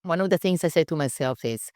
one of the things I say to myself is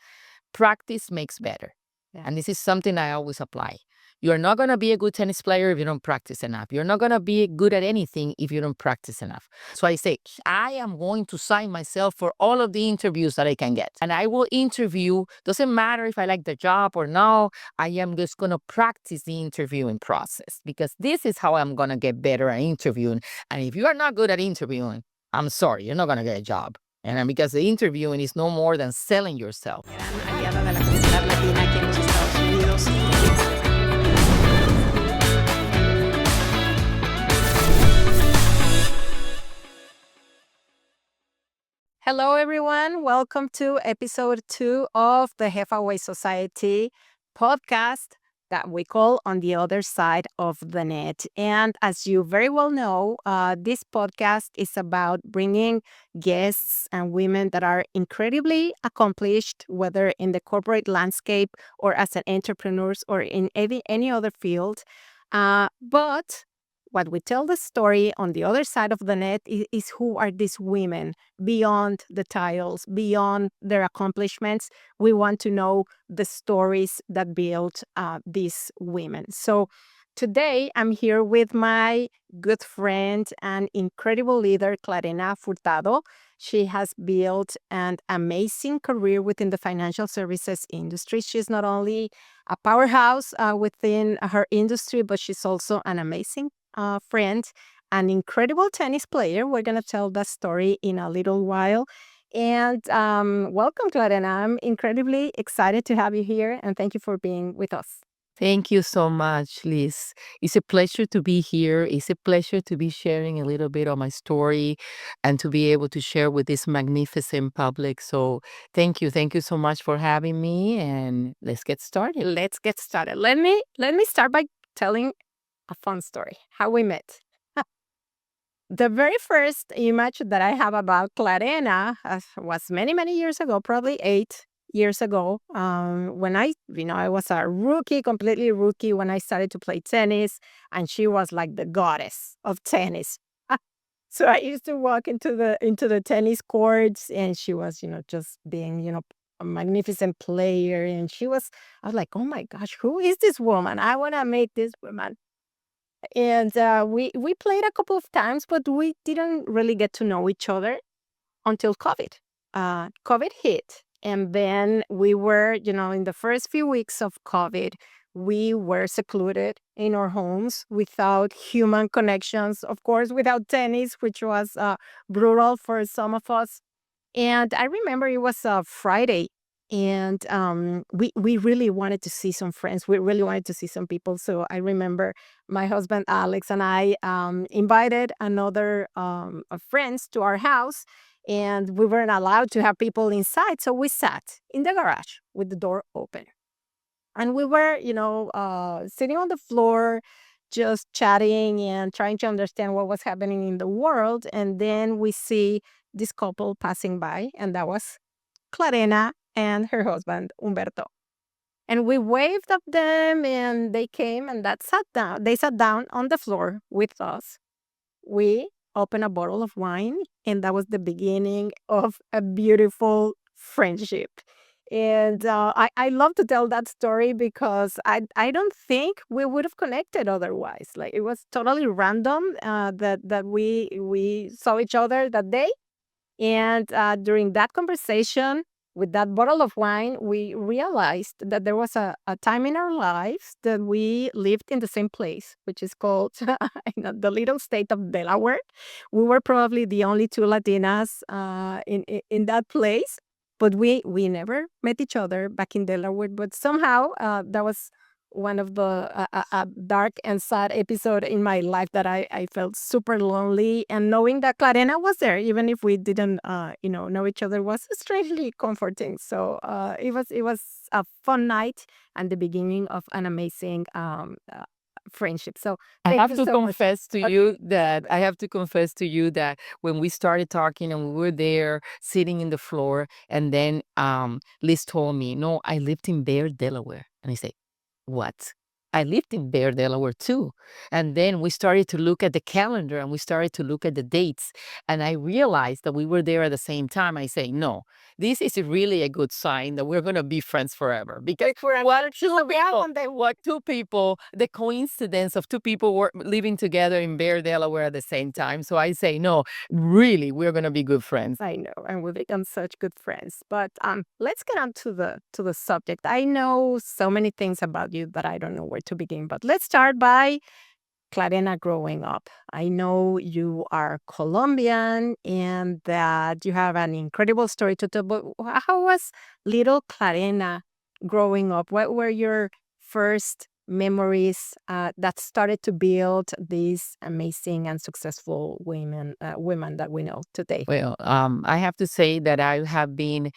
practice makes better. Yeah. And this is something I always apply. You're not going to be a good tennis player if you don't practice enough. You're not going to be good at anything if you don't practice enough. So I say, I am going to sign myself for all of the interviews that I can get. And I will interview, doesn't matter if I like the job or no, I am just going to practice the interviewing process because this is how I'm going to get better at interviewing. And if you are not good at interviewing, I'm sorry, you're not going to get a job. And because the interviewing is no more than selling yourself. Gran aliada de la comunidad latina aquí en los Estados Unidos. Hello, everyone. Welcome to episode 2 of the Halfway Society podcast that we call On the Other Side of the Net. And as you very well know, this podcast is about bringing guests and women that are incredibly accomplished, whether in the corporate landscape or as an entrepreneurs or in any other field. But what we tell the story on the other side of the net is who are these women beyond the titles, beyond their accomplishments. We want to know the stories that build these women. So today I'm here with my good friend and incredible leader, Clarena Furtado. She has built an amazing career within the financial services industry. She's not only a powerhouse within her industry, but she's also an amazing friend, an incredible tennis player. We're going to tell that story in a little while. And welcome, Clarena. I'm incredibly excited to have you here, and thank you for being with us. Thank you so much, Liz. It's a pleasure to be here. It's a pleasure to be sharing a little bit of my story and to be able to share with this magnificent public. So thank you. Thank you so much for having me. And let's get started. Let's get started. Let me start by telling a fun story, how we met. The very first image that I have about Clarena was many, many years ago, probably 8 years ago, when I was a rookie, completely rookie, when I started to play tennis, and she was like the goddess of tennis. So I used to walk into the tennis courts, and she was, just being, a magnificent player, and I was like, oh my gosh, who is this woman? I want to meet this woman. And we played a couple of times, but we didn't really get to know each other until COVID. COVID hit, and then we were, in the first few weeks of COVID, we were secluded in our homes without human connections, of course, without tennis, which was brutal for some of us. And I remember it was a Friday, and we really wanted to see some friends. We really wanted to see some people. So I remember my husband Alex and I invited another of friends to our house, and we weren't allowed to have people inside. So we sat in the garage with the door open, and we were, sitting on the floor, just chatting and trying to understand what was happening in the world. And then we see this couple passing by, and that was Clarena and her husband, Humberto. And we waved at them, and they came and that sat down. They sat down on the floor with us. We opened a bottle of wine, and that was the beginning of a beautiful friendship. And I love to tell that story because I don't think we would have connected otherwise. Like, it was totally random that we saw each other that day. And during that conversation with that bottle of wine, we realized that there was a time in our lives that we lived in the same place, which is called the little state of Delaware. We were probably the only two Latinas in that place, but we never met each other back in Delaware. But somehow that was one of the dark and sad episode in my life that I felt super lonely, and knowing that Clarena was there, even if we didn't know each other, was strangely comforting. So it was a fun night and the beginning of an amazing friendship. So I thank have you to so much. confess to you that I have to confess to you that when we started talking and we were there sitting in the floor, and then Liz told me, "No, I lived in Bear, Delaware," and I say, "What?" I lived in Bear, Delaware too. And then we started to look at the calendar and we started to look at the dates. And I realized that we were there at the same time. I say, no, this is really a good sign that we're going to be friends forever. Because what two people, the coincidence of two people were living together in Bear, Delaware at the same time. So I say, no, really, we're going to be good friends. I know, and we become such good friends. But let's get on to the subject. I know so many things about you that I don't know where to begin. But let's start by Clarena growing up. I know you are Colombian and that you have an incredible story to tell. But how was little Clarena growing up? What were your first memories that started to build these amazing and successful women that we know today? Well, I have to say that I have been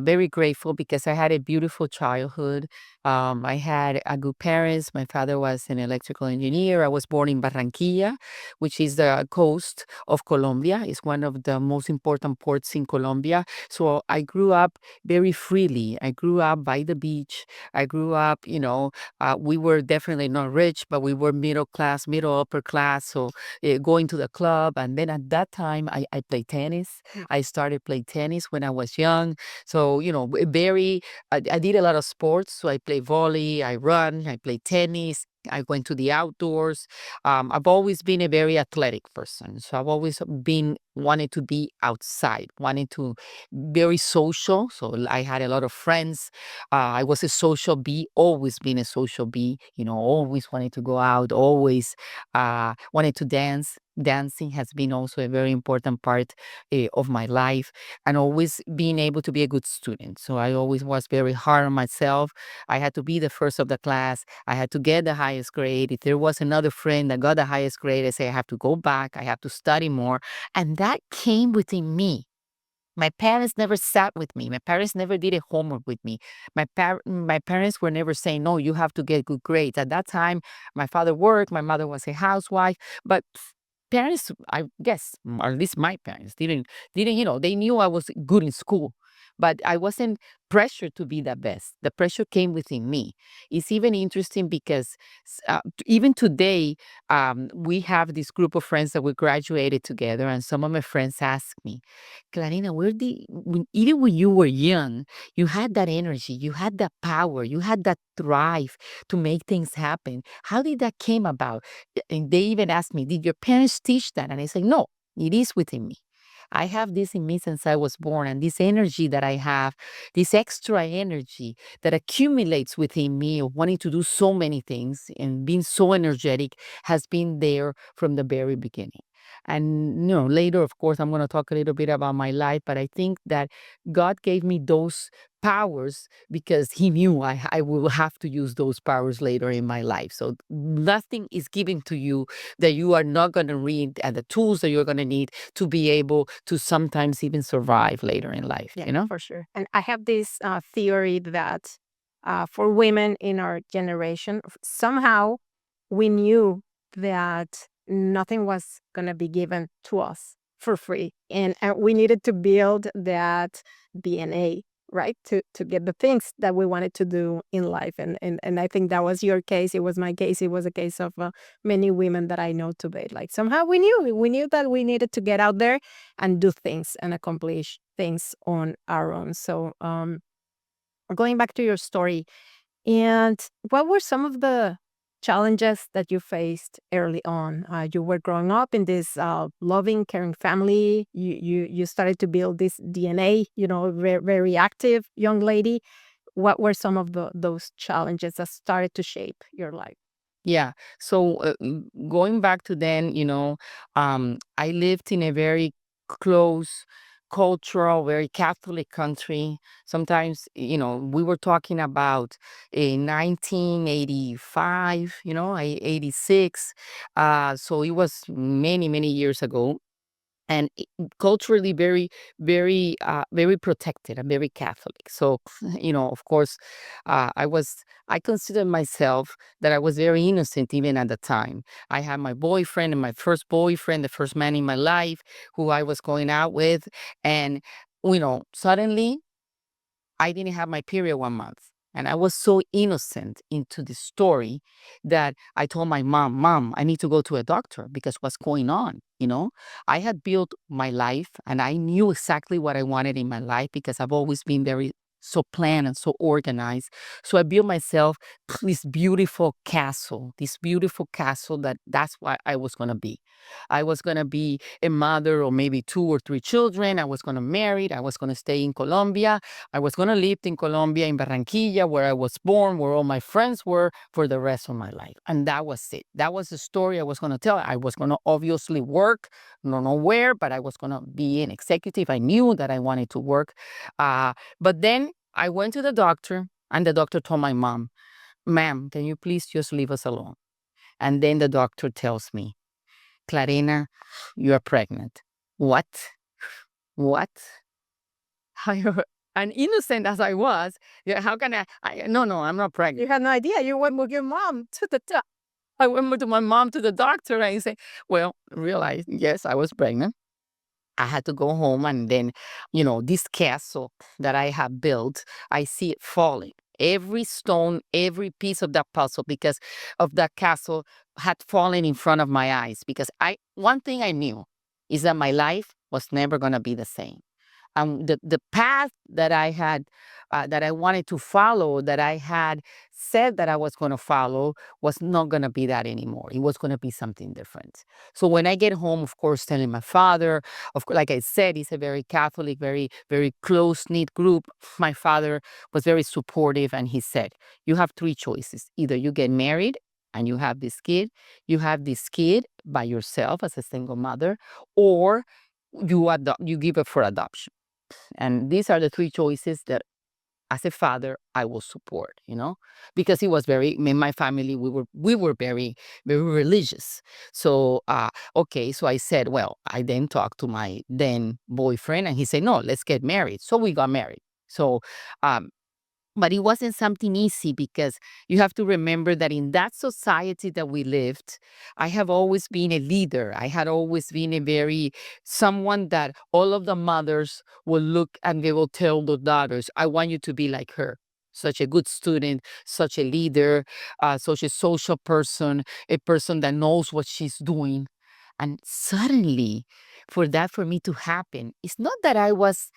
very grateful because I had a beautiful childhood. I had a good parents. My father was an electrical engineer. I was born in Barranquilla, which is the coast of Colombia. It's one of the most important ports in Colombia. So I grew up very freely. I grew up by the beach. I grew up, we were definitely not rich, but we were middle class, middle upper class. So going to the club. And then at that time, I played tennis. I started playing tennis when I was young. So, I did a lot of sports. So I play volley, I run, I play tennis. I went to the outdoors. I've always been a very athletic person. So I've always been wanted to be outside, wanted to very social. So I had a lot of friends. I was a social bee, always been a social bee, always wanted to go out, always wanted to dance. Dancing has been also a very important part of my life, and always being able to be a good student. So I always was very hard on myself. I had to be the first of the class. I had to get the highest grade. If there was another friend that got the highest grade, I say I have to go back. I have to study more. And that came within me. My parents never sat with me. My parents never did a homework with me. My parents were never saying, no, you have to get good grades. At that time, my father worked, my mother was a housewife, but parents, I guess, or at least my parents didn't, they knew I was good in school, but I wasn't pressured to be the best. The pressure came within me. It's even interesting because even today, we have this group of friends that we graduated together, and some of my friends ask me, Clarina, even when you were young, you had that energy, you had that power, you had that drive to make things happen. How did that came about? And they even asked me, did your parents teach that? And I say, no, it is within me. I have this in me since I was born, and this energy that I have, this extra energy that accumulates within me of wanting to do so many things and being so energetic has been there from the very beginning. And later, of course, I'm going to talk a little bit about my life, but I think that God gave me those powers because He knew I will have to use those powers later in my life. So nothing is given to you that you are not going to read, and the tools that you're going to need to be able to sometimes even survive later in life, Yeah, for sure. And I have this theory that for women in our generation, somehow we knew that nothing was going to be given to us for free. And we needed to build that DNA, right? To get the things that we wanted to do in life. And I think that was your case. It was my case. It was a case of many women that I know today. Like somehow we knew that we needed to get out there and do things and accomplish things on our own. So going back to your story, and what were some of the challenges that you faced early on? You were growing up in this loving, caring family. You started to build this DNA. Very, very active young lady. What were some of those challenges that started to shape your life? Yeah. So going back to then, I lived in a very close cultural, very Catholic country. Sometimes, we were talking about in 1985, 86. So it was many, many years ago, and culturally very, very, very protected and very Catholic. So, of course, I consider myself that I was very innocent even at the time. I had my boyfriend, and my first boyfriend, the first man in my life who I was going out with. And, suddenly I didn't have my period 1 month. And I was so innocent into the story that I told my mom, I need to go to a doctor because what's going on? I had built my life and I knew exactly what I wanted in my life because I've always been very so planned and so organized. So I built myself this beautiful castle that's what I was going to be. I was going to be a mother or maybe 2 or 3 children. I was going to marry. I was going to stay in Colombia. I was going to live in Colombia, in Barranquilla, where I was born, where all my friends were for the rest of my life. And that was it. That was the story I was going to tell. I was going to obviously work, don't know where, but I was going to be an executive. I knew that I wanted to work. But then I went to the doctor, and the doctor told my mom, ma'am, can you please just leave us alone? And then the doctor tells me, Clarena, you are pregnant. What? What? And innocent as I was, yeah, how can no, I'm not pregnant. You had no idea. You went with your mom to the doctor. I went with my mom to the doctor and I said, well, realized, yes, I was pregnant. I had to go home and then, this castle that I have built, I see it falling. Every stone, every piece of that puzzle because of that castle had fallen in front of my eyes because one thing I knew is that my life was never going to be the same. The path that I had, that I wanted to follow, that I had said that I was going to follow, was not going to be that anymore. It was going to be something different. So when I get home, of course, telling my father, of course, like I said, he's a very Catholic, very, very close-knit group. My father was very supportive, and he said, you have 3 choices. Either you get married and you have this kid by yourself as a single mother, or you give it for adoption. And these are the 3 choices that as a father I will support, because he was in my family, we were very, very religious. So okay, so I said, well, I then talked to my then boyfriend and he said, no, let's get married. So we got married. So but it wasn't something easy because you have to remember that in that society that we lived, I have always been a leader. I had always been someone that all of the mothers will look and they will tell the daughters, I want you to be like her. Such a good student, such a leader, such a social person, a person that knows what she's doing. And suddenly, for me to happen, it's not that I was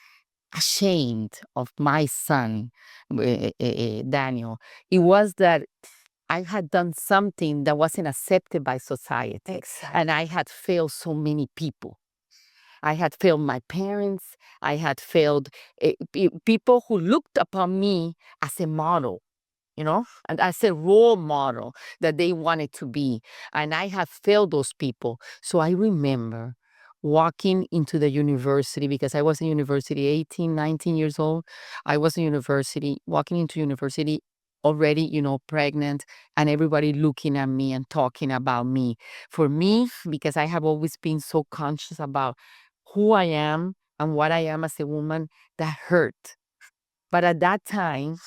ashamed of my son, Daniel. It was that I had done something that wasn't accepted by society. Exactly. And I had failed so many people. I had failed my parents. I had failed people who looked upon me as a model, and as a role model that they wanted to be. And I have failed those people. So I remember walking into the university because I was in university 18, 19 years old. I was in university, walking into university already, pregnant, and everybody looking at me and talking about me. For me, because I have always been so conscious about who I am and what I am as a woman, that hurt. But at that time,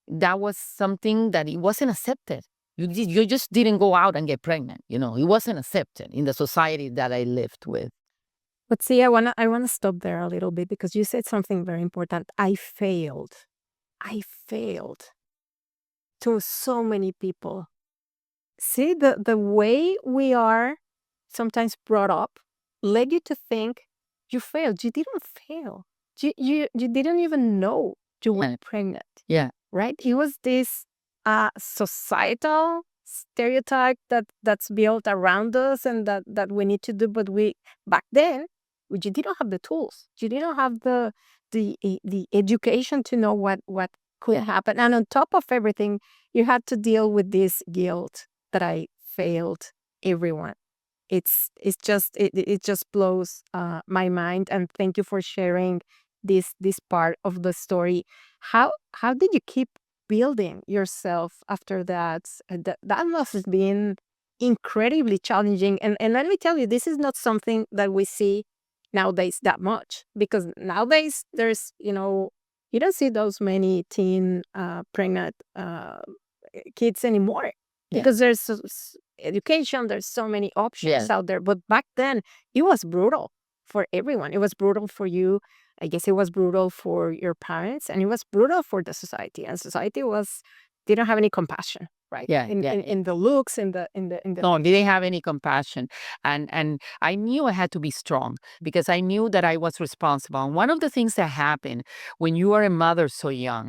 that was something that it wasn't accepted. You just didn't go out and get pregnant. It wasn't accepted in the society that I lived with. But see, I wanna stop there a little bit because you said something very important. I failed. I failed to so many people. See, the way we are sometimes brought up led you to think you failed. You didn't fail. You didn't even know you were Yeah. pregnant, Yeah. right? It was this societal stereotype that's built around us and that we need to do. But back then, you didn't have the tools. You didn't have the education to know what could happen. And on top of everything, you had to deal with this guilt that I failed everyone. It just blows my mind. And thank you for sharing this part of the story. How did you keep building yourself after that? That must have been incredibly challenging. And let me tell you, this is not something that we see nowadays that much, because nowadays there's you don't see those many teen pregnant kids anymore, Yeah. because there's education, there's so many options Yes. out there. But back then, it was brutal for everyone. It was brutal for you. I guess it was brutal for your parents, and it was brutal for the society. And society didn't have any compassion, right? Yeah, In yeah. in the looks, in the No, they didn't have any compassion. And I knew I had to be strong because I knew that I was responsible. And one of the things that happen when you are a mother so young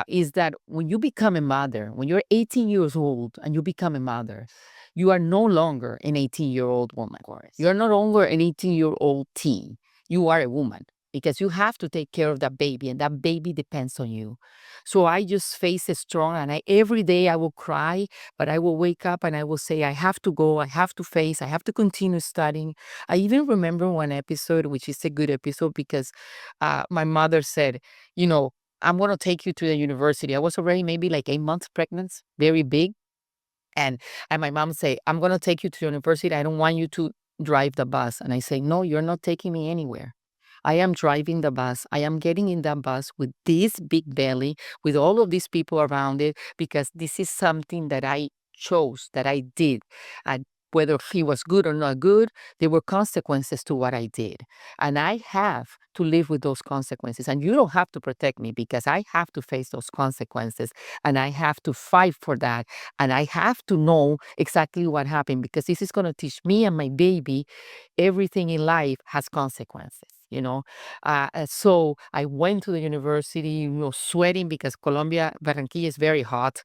is that when you become a mother, when you're 18 years old and you become a mother, you are no longer an 18-year-old woman. You're no longer an 18-year-old teen. You are a woman because you have to take care of that baby, and that baby depends on you. So I just face it strong, and every day I will cry, but I will wake up and I will say, I have to go, I have to face, I have to continue studying. I even remember one episode, which is a good episode because my mother said, you know, I'm going to take you to the university. I was already maybe like 8 months pregnant, very big. And my mom say, I'm going to take you to university. I don't want you to drive the bus. And I say, no, you're not taking me anywhere. I am driving the bus. I am getting in that bus with this big belly, with all of these people around it, because this is something that I chose, that I did. And whether he was good or not good, there were consequences to what I did. And I have to live with those consequences. And you don't have to protect me because I have to face those consequences and I have to fight for that. And I have to know exactly what happened because this is going to teach me and my baby everything in life has consequences. So I went to the university, sweating because Colombia, Barranquilla is very hot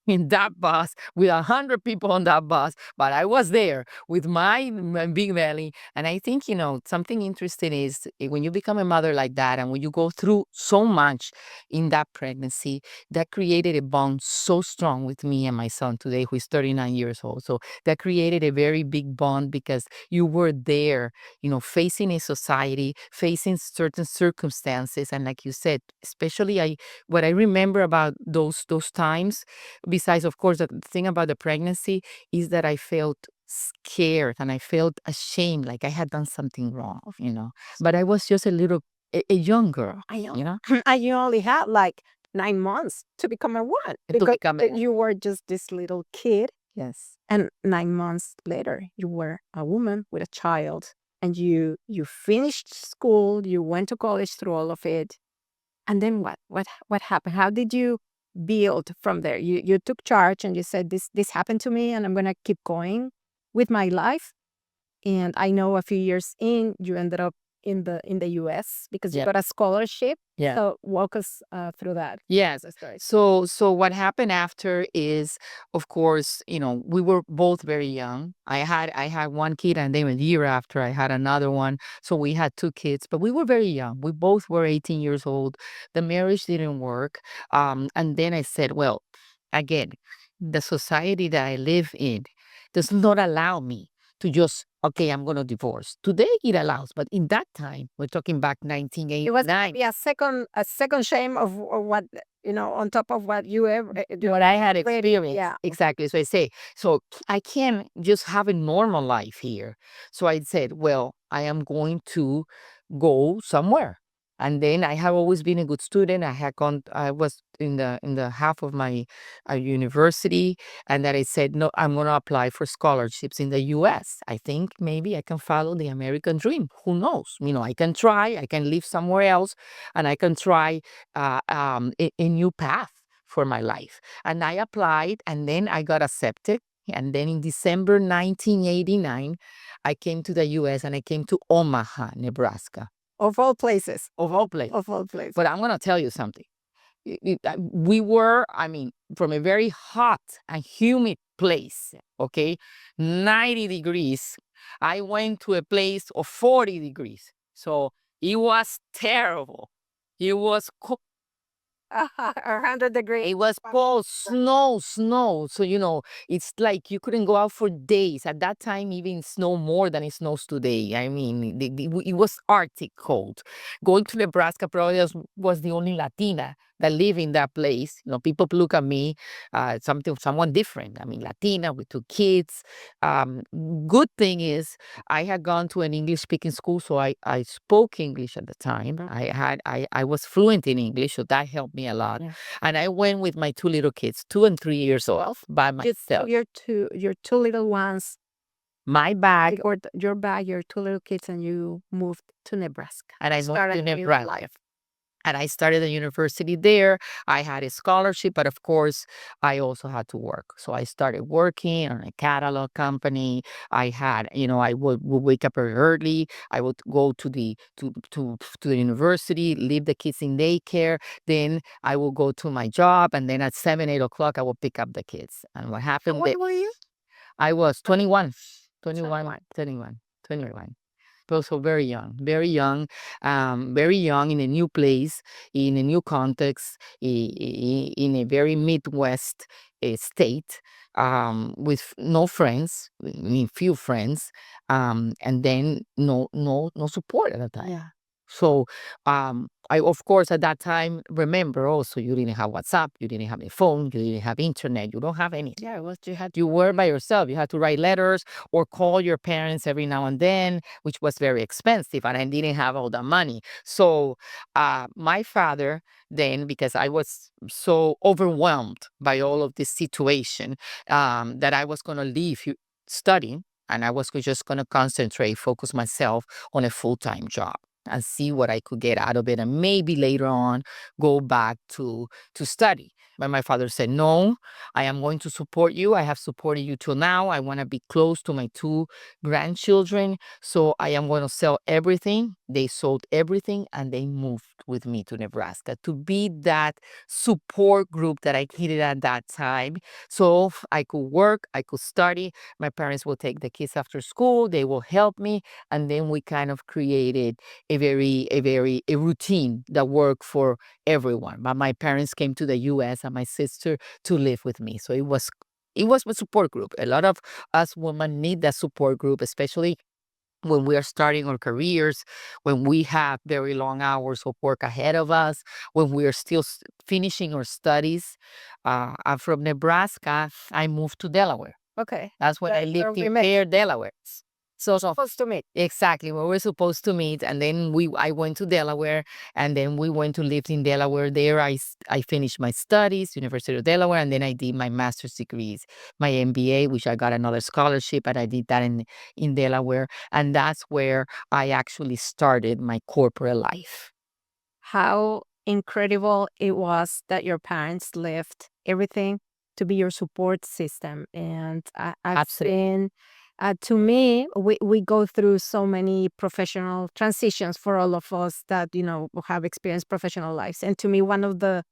in that bus with 100 people on that bus, but I was there with my big belly. And I think, something interesting is when you become a mother like that and when you go through so much in that pregnancy, that created a bond so strong with me and my son today, who is 39 years old. So that created a very big bond because you were there, facing a society, facing certain circumstances. And like you said, especially what I remember about those times, besides, of course, the thing about the pregnancy is that I felt scared and I felt ashamed, like I had done something wrong. But I was just a young girl, I know. you know, And you only had like 9 months to become a woman to because become you were just this little kid. yes. And 9 months later, you were a woman with a child, and you finished school, you went to college through all of it. And then what? What happened? How did you build from there? You took charge and you said, this happened to me, and I'm gonna keep going with my life. And I know a few years in, you ended up in the US because you Yep. got a scholarship. Yeah. So walk us through that. Yes. Story. So what happened after is, of course, we were both very young. I had one kid, and then a year after I had another one. So we had two kids, but we were very young. We both were 18 years old. The marriage didn't work. And then I said, well, again, the society that I live in does not allow me to just, okay, I'm going to divorce. Today it allows, but in that time, we're talking back It was 1989. a second shame of what, on top of what you ever What I had already. experienced. Yeah. Exactly. So I say, so I can't just have a normal life here. So I said, well, I am going to go somewhere. And then I have always been a good student. I was in the half of my university, and then I said, no, I'm going to apply for scholarships in the U.S. I think maybe I can follow the American dream. Who knows? I can try. I can live somewhere else, and I can try a new path for my life. And I applied, and then I got accepted. And then in December 1989, I came to the U.S. and I came to Omaha, Nebraska, Of all places. of all places. Of all places. But I'm going to tell you something. We were, from a very hot and humid place, okay, 90 degrees. I went to a place of 40 degrees. So it was terrible. It was 100 degrees. It was cold, snow. So, it's like you couldn't go out for days. At that time, even snow more than it snows today. I mean, it was Arctic cold. Going to Nebraska probably was the only Latina that lived in that place. People look at me, someone different. I mean, Latina with two kids. Um, Good thing is I had gone to an English speaking school, so I spoke English at the time. I was fluent in English, so that helped me a lot. Yeah. And I went with my two little kids, 2 and 3 years old, by myself. Your two little ones my bag, Your bag, your two little kids, and you moved to Nebraska. and I moved Started to a new Nebraska. life. And I started the university there. I had a scholarship, but of course, I also had to work. So I started working on a catalog company. I had, would wake up very early. I would go to the university, leave the kids in daycare. Then I will go to my job, and then at 7, 8 o'clock, I will pick up the kids. And what happened? What were you? I was 21, 21, 21. 21, 21. Also very young, very young in a new place, in a new context, in a very Midwest state, with no friends, I mean, few friends, and then no support at the time. Yeah. So, I, of course, at that time, remember also, you didn't have WhatsApp, you didn't have a phone, you didn't have internet, you don't have anything. Yeah, it was You were by yourself. You had to write letters or call your parents every now and then, which was very expensive, and I didn't have all the money. So, my father then, because I was so overwhelmed by all of this situation, that I was going to leave studying, and I was just going to concentrate, focus myself on a full-time job and see what I could get out of it, and maybe later on go back to study. But my father said, no, I am going to support you. I have supported you till now. I want to be close to my two grandchildren. So I am going to sell everything. They sold everything, and they moved with me to Nebraska to be that support group that I needed at that time. So I could work, I could study. My parents will take the kids after school. They will help me. And then we kind of created a routine that worked for everyone. But my parents came to the US, and my sister to live with me. So it was a support group. A lot of us women need that support group, especially when we are starting our careers, when we have very long hours of work ahead of us, when we are still finishing our studies. I'm from Nebraska. I moved to Delaware. Okay. That's when I That's where lived we in met. Fair, Delaware. So Supposed to meet. exactly where we're supposed to meet, and then I went to Delaware, and then we went to live in Delaware. There, I finished my studies, University of Delaware, and then I did my master's degrees, my MBA, which I got another scholarship, and I did that in Delaware, and that's where I actually started my corporate life. How incredible it was that your parents left everything to be your support system. And I've Absolutely. seen, to me, we go through so many professional transitions for all of us that, have experienced professional lives. And to me, one of the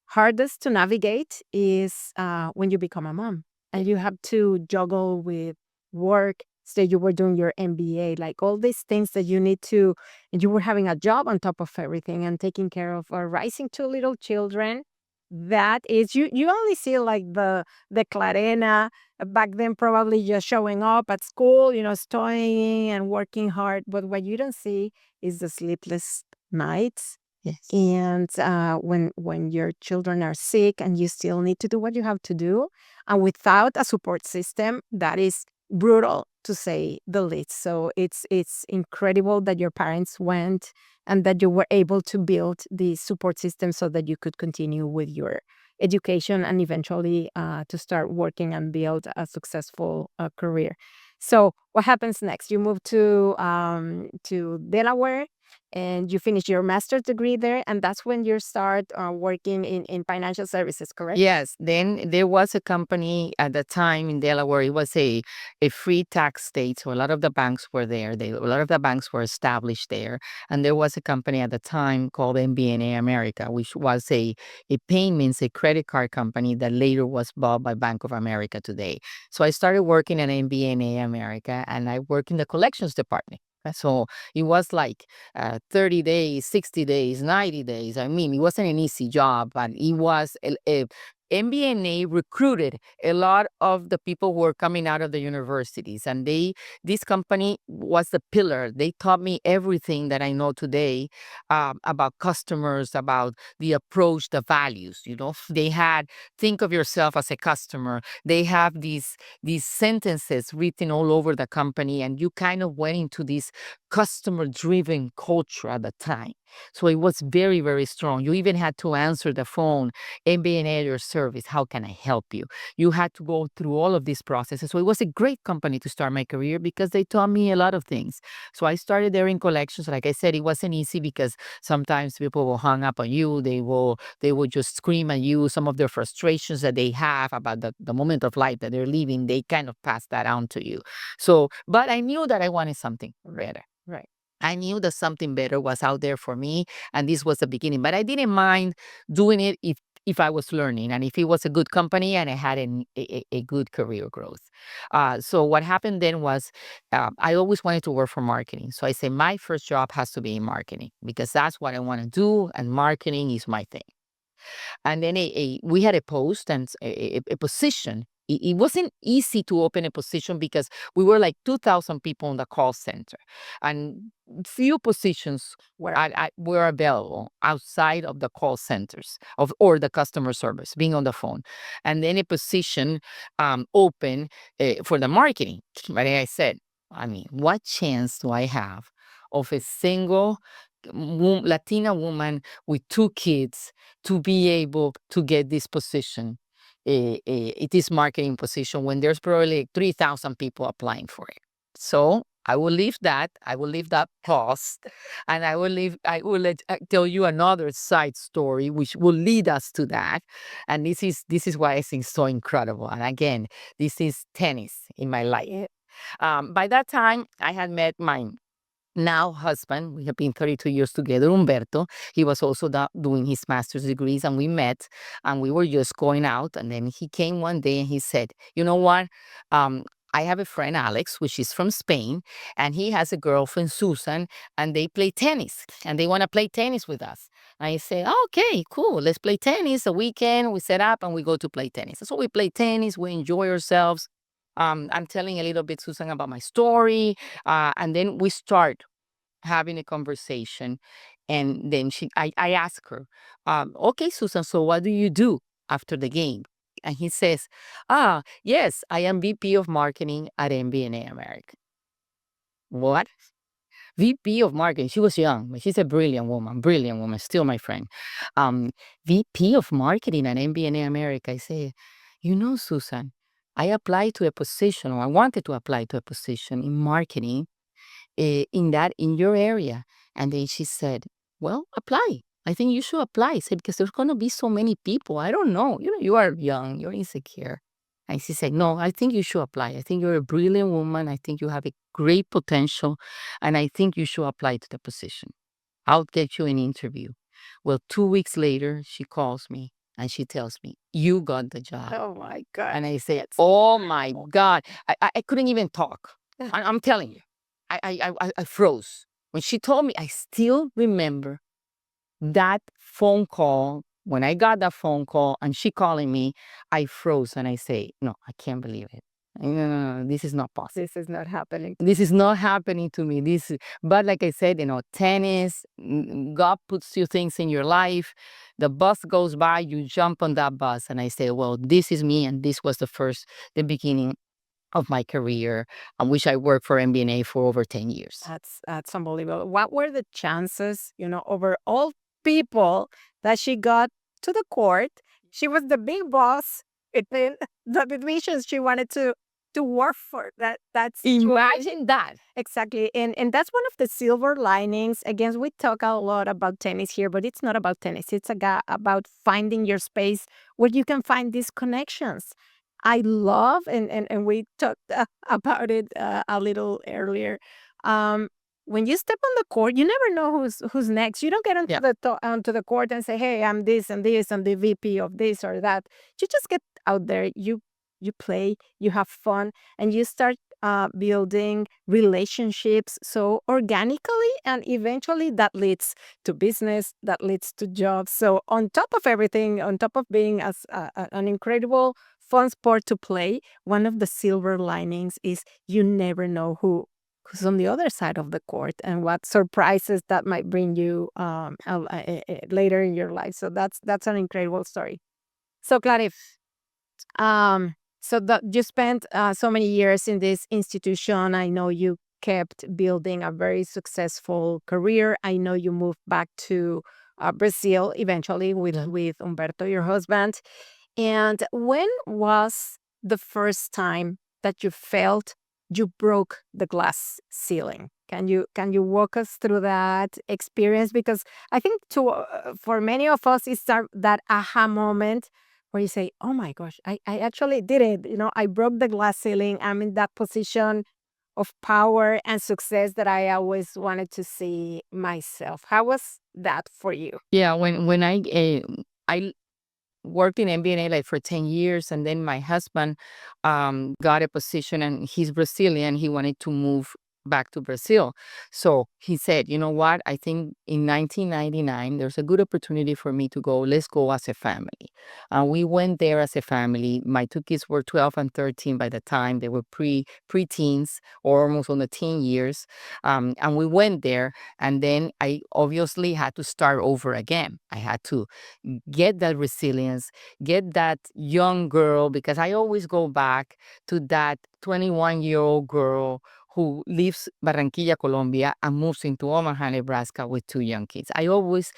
hardest to navigate is when you become a mom and you have to juggle with work. So you were doing your MBA, like all these things that you need to, and you were having a job on top of everything and taking care of raising two little children. That is, you only see like the Clarena back then, probably just showing up at school, studying and working hard. But what you don't see is the sleepless nights, Yes. and when your children are sick and you still need to do what you have to do, and without a support system, that is brutal to say the least. So it's incredible that your parents went and that you were able to build the support system so that you could continue with your education and eventually to start working and build a successful career. So what happens next? You move to Delaware and you finish your master's degree there, and that's when you start working in financial services, correct? Yes. Then there was a company at the time in Delaware. It was a free tax state, so a lot of the banks were there. A lot of the banks were established there, and there was a company at the time called MBNA America, which was a payments, a credit card company that later was bought by Bank of America today. So I started working at MBNA America, and I worked in the collections department. So it was like 30 days, 60 days, 90 days. I mean, it wasn't an easy job, but it was MBNA recruited a lot of the people who were coming out of the universities, and this company was the pillar. They taught me everything that I know today, about customers, about the approach, the values. They had, think of yourself as a customer. They have these sentences written all over the company, and you kind of went into this customer driven culture at the time. So it was very, very strong. You even had to answer the phone, MBA at your service. How can I help you? You had to go through all of these processes. So it was a great company to start my career because they taught me a lot of things. So I started there in collections. Like I said, it wasn't easy because sometimes people will hang up on you. They will just scream at you. Some of their frustrations that they have about the moment of life that they're living, they kind of pass that on to you. So, but I knew that I wanted something better. Right. I knew that something better was out there for me, and this was the beginning. But I didn't mind doing it if I was learning and if it was a good company and I had a good career growth. So what happened then was I always wanted to work for marketing. So I say my first job has to be in marketing because that's what I want to do, and marketing is my thing. And then we had a post and a position. It wasn't easy to open a position because we were like 2,000 people in the call center, and few positions were available outside of the call centers or the customer service, being on the phone. And then a position open for the marketing. But I said, I mean, what chance do I have of a single Latina woman with two kids to be able to get this position, it is marketing position when there's probably 3,000 people applying for it. So I will leave that. I will leave that pause, and tell you another side story which will lead us to that. And this is why I think so incredible. And again, this is tennis in my life. By that time, I had met my now husband. We have been 32 years together, Humberto. He was also doing his master's degrees, and we met and we were just going out. And then he came one day and he said, you know what? I have a friend, Alex, which is from Spain, and he has a girlfriend, Susan, and they play tennis and they want to play tennis with us. I say, oh, okay, cool. Let's play tennis. A weekend, we set up and we go to play tennis. So we play tennis, we enjoy ourselves. I'm telling a little bit, Susan, about my story. And then we start having a conversation. And then I ask her, okay, Susan, so what do you do after the game? And he says, yes, I am VP of marketing at MBNA America. What? VP of marketing. She was young, but she's a brilliant woman, still my friend. Um, VP of marketing at MBNA America. I say, Susan, I applied to a position, or I wanted to apply to a position in marketing in your area. And then she said, well, apply. I think you should apply. I said, because there's going to be so many people. I don't know. You are young, you're insecure. And she said, no, I think you should apply. I think you're a brilliant woman. I think you have a great potential. And I think you should apply to the position. I'll get you an interview. Well, 2 weeks later, she calls me and she tells me, you got the job. Oh my God. And I say, oh my God. I couldn't even talk. I'm telling you. I froze. When she told me, I still remember that phone call. When I got that phone call and she calling me, I froze and I say, no, I can't believe it. No, this is not possible. This is not happening. This is not happening to me. But like I said, tennis, God puts you things in your life. The bus goes by, you jump on that bus. And I say, well, this is me. And this was the beginning of my career, which I worked for MBNA for over 10 years. That's unbelievable. What were the chances, over all people that she got to the court? She was the big boss within the divisions she wanted to work for. That's Imagine that. exactly. And that's one of the silver linings. Again, we talk a lot about tennis here, but it's not about tennis. It's about finding your space where you can find these connections. I love, and we talked about it a little earlier. When you step on the court, you never know who's next. You don't get onto the court and say, "Hey, I'm this and this, and the VP of this or that." You just get out there. You play, you have fun, and you start building relationships so organically, and eventually that leads to business, that leads to jobs. So on top of everything, on top of being an incredible fun sport to play, one of the silver linings is you never know who's on the other side of the court and what surprises that might bring you later in your life. So that's an incredible story. So Clarif, you spent so many years in this institution. I know you kept building a very successful career. I know you moved back to Brazil eventually Yeah. with Humberto, your husband. And when was the first time that you felt you broke the glass ceiling? Can you walk us through that experience? Because I think for many of us, it's that aha moment where you say, "Oh my gosh, I actually did it! I broke the glass ceiling. I'm in that position of power and success that I always wanted to see myself." How was that for you? Yeah, when I worked in MBNA like for 10 years, and then my husband got a position, and he's Brazilian. He wanted to move back to Brazil. So he said, you know what? I think in 1999, there's a good opportunity for me to go. Let's go as a family. We went there as a family. My two kids were 12 and 13 by the time. They were pre-teens or almost on the teen years. And we went there, and then I obviously had to start over again. I had to get that resilience, get that young girl, because I always go back to that 21-year-old girl who leaves Barranquilla, Colombia, and moves into Omaha, Nebraska with two young kids. I always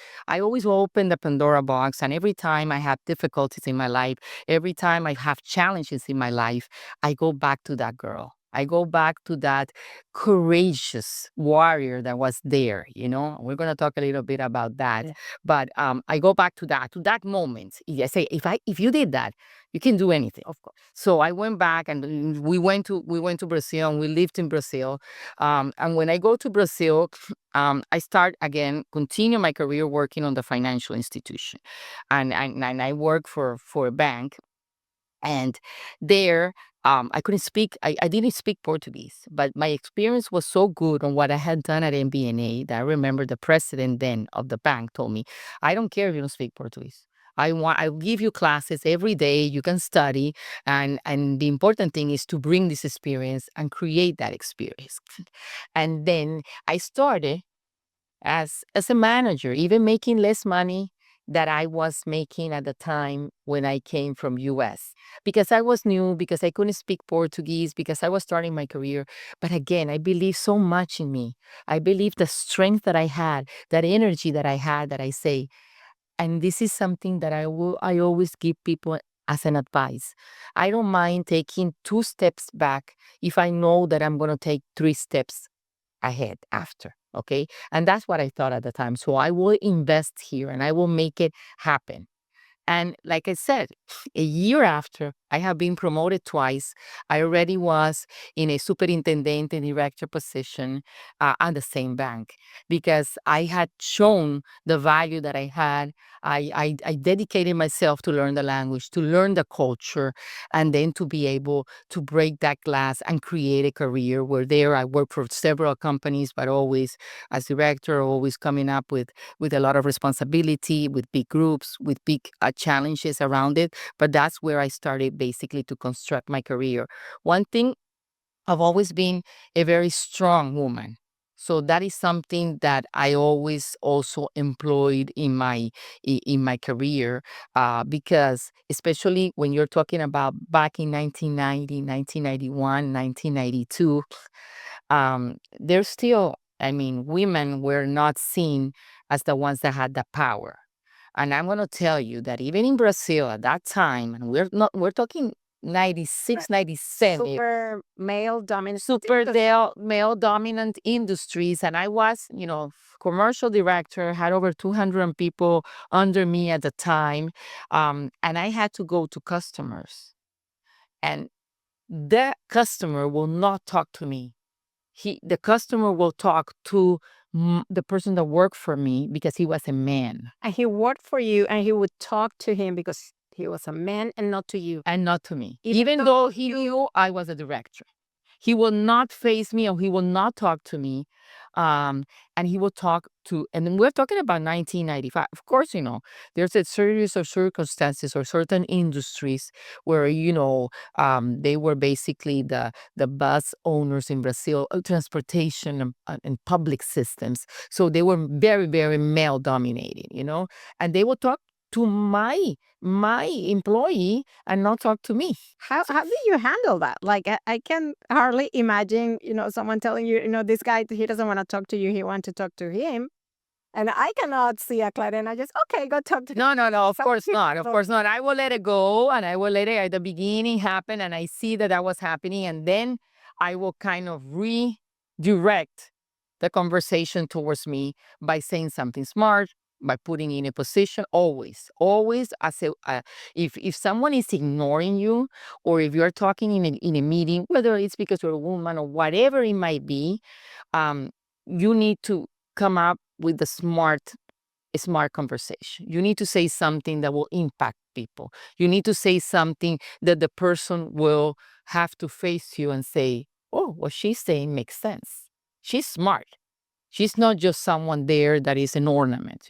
open the Pandora box, and every time I have difficulties in my life, every time I have challenges in my life, I go back to that girl. I go back to that courageous warrior that was there. We're going to talk a little bit about that. Yeah. But I go back to that moment. I say, if you did that, you can do anything. Of course. So I went back, and we went to Brazil, and we lived in Brazil. And when I go to Brazil, I start again, continue my career working on the financial institution, and I work for a bank. And there, I couldn't speak, I didn't speak Portuguese, but my experience was so good on what I had done at MBNA that I remember the president then of the bank told me, I don't care if you don't speak Portuguese. I'll give you classes every day. You can study. And the important thing is to bring this experience and create that experience. And then I started as a manager, even making less money that I was making at the time when I came from US, because I was new, because I couldn't speak Portuguese, because I was starting my career. But again, I believe so much in me. I believe the strength that I had, that energy that I had, that I say, and this is something that I always give people as an advice. I don't mind taking 2 steps back if I know that I'm going to take 3 steps ahead after. Okay. And that's what I thought at the time. So I will invest here, and I will make it happen. And like I said, a year after, I have been promoted twice. I already was in a superintendent and director position at the same bank, because I had shown the value that I had. I dedicated myself to learn the language, to learn the culture, and then to be able to break that glass and create a career where there I worked for several companies, but always as director, always coming up with a lot of responsibility, with big groups, with big challenges around it. But that's where I started basically to construct my career. One thing, I've always been a very strong woman. So that is something that I always also employed in my career, because especially when you're talking about back in 1990, 1991, 1992, there's still, I mean, women were not seen as the ones that had the power. And I'm going to tell you that even in Brazil at that time, and we're talking Right. 96, 97, Super male dominant. super male dominant industries. And I was, commercial director, had over 200 people under me at the time. And I had to go to customers, and the customer will not talk to me. The customer will talk to the person that worked for me, because he was a man And he worked for you, and he would talk to him because he was a man and not to you. and not to me, Even even though though he knew I was a director. He will not face me, or he will not talk to me. And he will talk to, and then we're talking about 1995. Of course, there's a series of circumstances or certain industries where, they were basically the bus owners in Brazil, transportation and public systems. So they were very, very male dominated, and they will talk. to my employee and not talk to me. How do you handle that? Like I can hardly imagine, someone telling you, this guy, he doesn't want to talk to you, he wants to talk to him. And I cannot see a client and I just, okay, go talk to No, of some course not. Of people. course not. I will let it go and I will let it at the beginning happen and I see that that was happening and then I will kind of redirect the conversation towards me by saying something smart, by putting in a position always as a if someone is ignoring you or if you're talking in a meeting, whether it's because you're a woman or whatever it might be, um, you need to come up with the smart conversation. You need to say something that will impact people. You need to say something that the person will have to face you and say, oh, what she's saying makes sense. She's smart. She's not just someone there that is an ornament.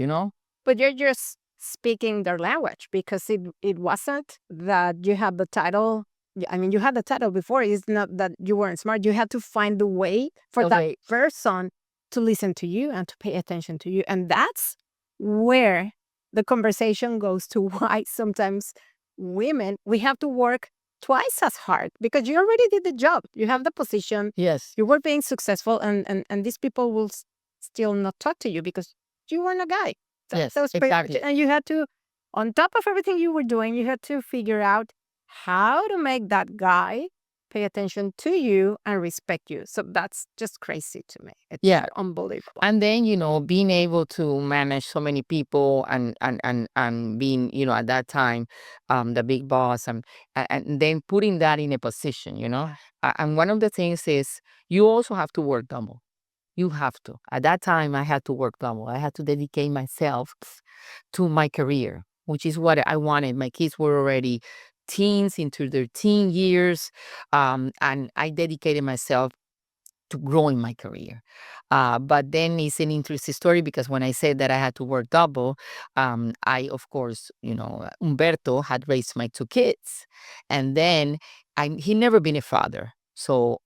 But you're just speaking their language because it wasn't that you have the title. I mean, you had the title before. It's not that you weren't smart. You had to find the way for that Okay. person to listen to you and to pay attention to you. And that's where the conversation goes to why sometimes women, we have to work twice as hard because you already did the job. You have the position. Yes. You were being successful, and these people will still not talk to you because you weren't a guy. Yes, That was pretty much it. exactly. And you had to, on top of everything you were doing, you had to figure out how to make that guy pay attention to you and respect you. So that's just crazy to me. It's Yeah. unbelievable. And then, being able to manage so many people and being, at that time, the big boss and then putting that in a position. And one of the things is you also have to work double. You have to. At that time, I had to work double. I had to dedicate myself to my career, which is what I wanted. My kids were already teens into their teen years, and I dedicated myself to growing my career. But then it's an interesting story because when I said that I had to work double, I, of course, Umberto had raised my two kids. And then he never been a father. So,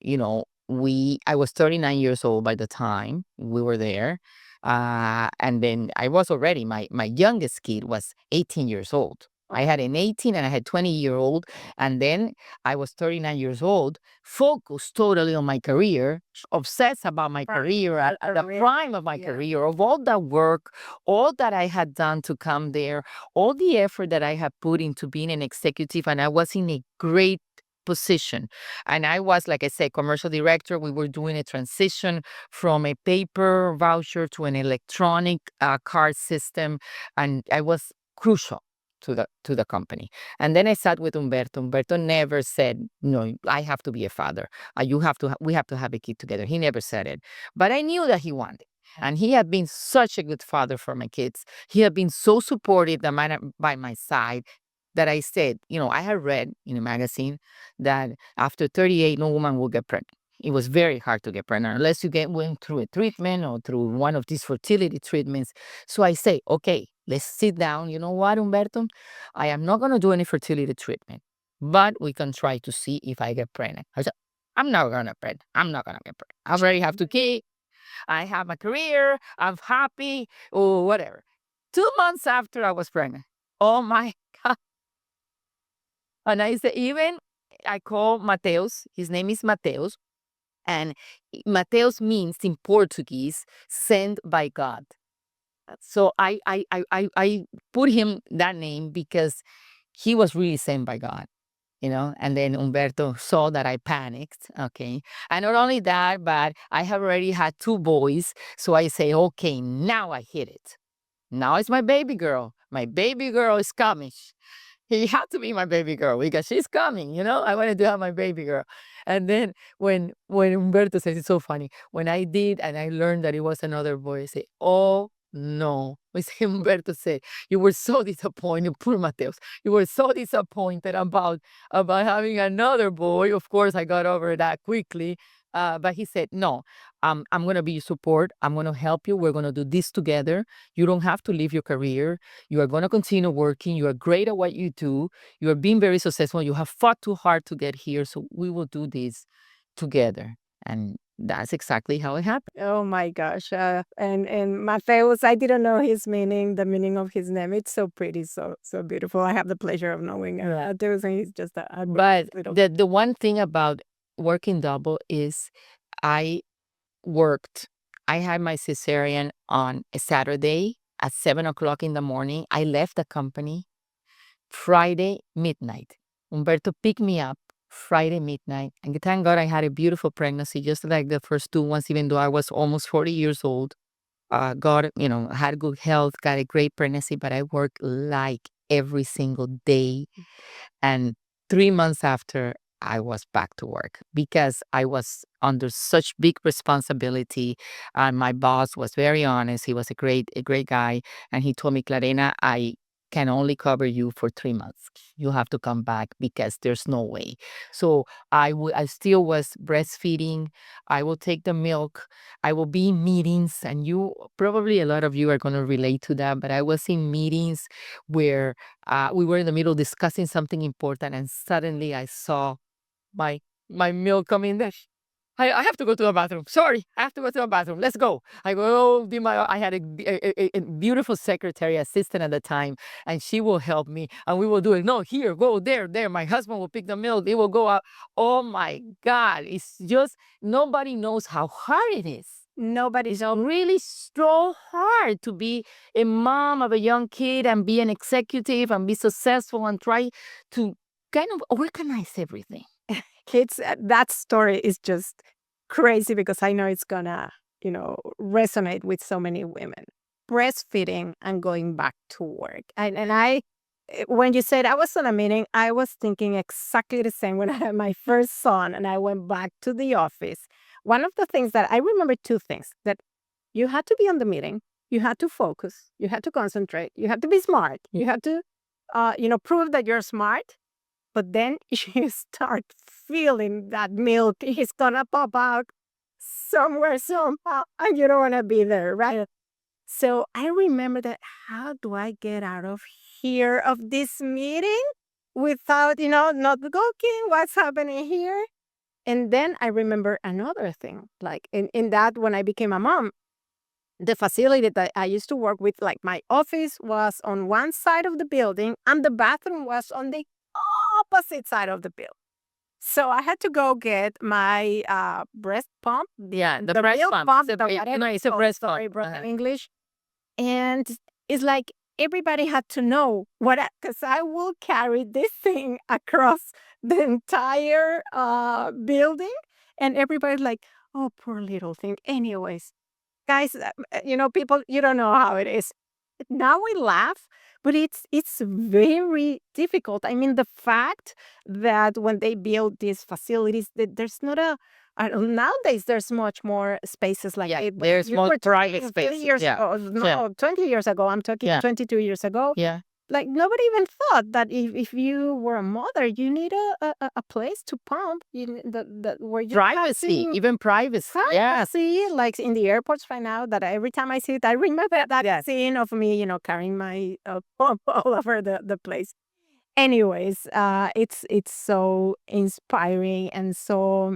I was 39 years old by the time we were there. And then I was already, my youngest kid was 18 years old. I had an 18 and I had 20-year-old. And then I was 39 years old, focused totally on my career, obsessed about my career at the prime of my career, of all that work, all that I had done to come there, all the effort that I had put into being an executive, and I was in a great position. And I was, like I said, commercial director. We were doing a transition from a paper voucher to an electronic card system, and I was crucial to the company. And then I sat with Umberto. Umberto never said, "No, I have to be a father. We have to have a kid together." He never said it, but I knew that he wanted. And he had been such a good father for my kids. He had been so supportive by my side that I said, I had read in a magazine that after 38, no woman will get pregnant. It was very hard to get pregnant unless you went through a treatment or through one of these fertility treatments. So I say, okay, let's sit down. You know what, Umberto? I am not going to do any fertility treatment, but we can try to see if I get pregnant. I said, I'm not going to pregnant. I'm not going to get pregnant. I already have two kids. I have my career. I'm happy or whatever. 2 months after I was pregnant. Oh my God. And I said, even I call Mateus. His name is Mateus. And Mateus means in Portuguese, sent by God. So I put him that name because he was really sent by God. And then Umberto saw that I panicked. Okay. And not only that, but I have already had two boys. So I say, okay, now I hit it. Now it's my baby girl. My baby girl is coming. He had to be my baby girl because she's coming. I wanted to have my baby girl. And then when Umberto says, it's so funny, when I did and I learned that it was another boy, I say, oh no. Umberto said, you were so disappointed, poor Mateus. You were so disappointed about having another boy. Of course, I got over that quickly. But he said, no, I'm going to be your support. I'm going to help you. We're going to do this together. You don't have to leave your career. You are going to continue working. You are great at what you do. You are being very successful. You have fought too hard to get here. So we will do this together. And That's exactly how it happened. Oh my gosh. And Mateus, I didn't know his meaning, the meaning of his name. It's so pretty, so beautiful. I have the pleasure of knowing Mateus, and he's just a But little. the one thing about working double is I worked. I had my cesarean on a Saturday at 7 o'clock in the morning. I left the company Friday midnight. Humberto picked me up Friday midnight. And thank God I had a beautiful pregnancy, just like the first two ones, even though I was almost 40 years old. God, had good health, got a great pregnancy, but I worked like every single day. And 3 months after, I was back to work because I was under such big responsibility. And my boss was very honest. He was a great guy. And he told me, Clarena, I can only cover you for 3 months. You have to come back because there's no way. So I still was breastfeeding. I will take the milk. I will be in meetings, and probably a lot of you are going to relate to that, but I was in meetings where we were in the middle discussing something important, and suddenly I saw my my milk come in there. I have to go to the bathroom. Sorry, I have to go to the bathroom. Let's go. I go do my. I had a beautiful secretary assistant at the time, and she will help me, and we will do it. No, here, go there, there. My husband will pick the milk. It will go out. Oh my God! It's just nobody knows how hard it is. Nobody's It's really so hard to be a mom of a young kid and be an executive and be successful and try to kind of organize everything. kids. That story is just crazy because I know it's gonna, resonate with so many women. Breastfeeding and going back to work. When you said I was on a meeting, I was thinking exactly the same when I had my first son and I went back to the office. One of the things that I remember, two things that you had to be on the meeting, you had to focus, you had to concentrate, you had to be smart, you had to, prove that you're smart. But then you start feeling that milk is gonna pop out somewhere, somehow, and you don't wanna be there, right? So I remember that, how do I get out of here, of this meeting, without, not looking what's happening here? And then I remember another thing, like in that, when I became a mom, the facility that I used to work with, like my office was on one side of the building and the bathroom was on the opposite side of the building. So I had to go get my breast pump, Yeah, the breast milk pump. pump, No, it's a breast pump. sorry, broken English. And it's like everybody had to know because I will carry this thing across the entire building. And everybody's like, oh, poor little thing. Anyways, guys, people, you don't know how it is. Now we laugh, but it's very difficult. I mean, the fact that when they build these facilities, that there's not nowadays there's much more spaces like Yeah, it. But there's you more were private talking space. 30 years Yeah, ago, yeah, no, 20 years ago. I'm talking yeah, 22 years ago. yeah. Like nobody even thought that if you were a mother, you need a place to pump. Where you Privacy, even privacy. Yeah, see, like in the airports right now, that every time I see it, I remember that yes. scene of me, carrying my pump all over the place. Anyways, it's so inspiring, and so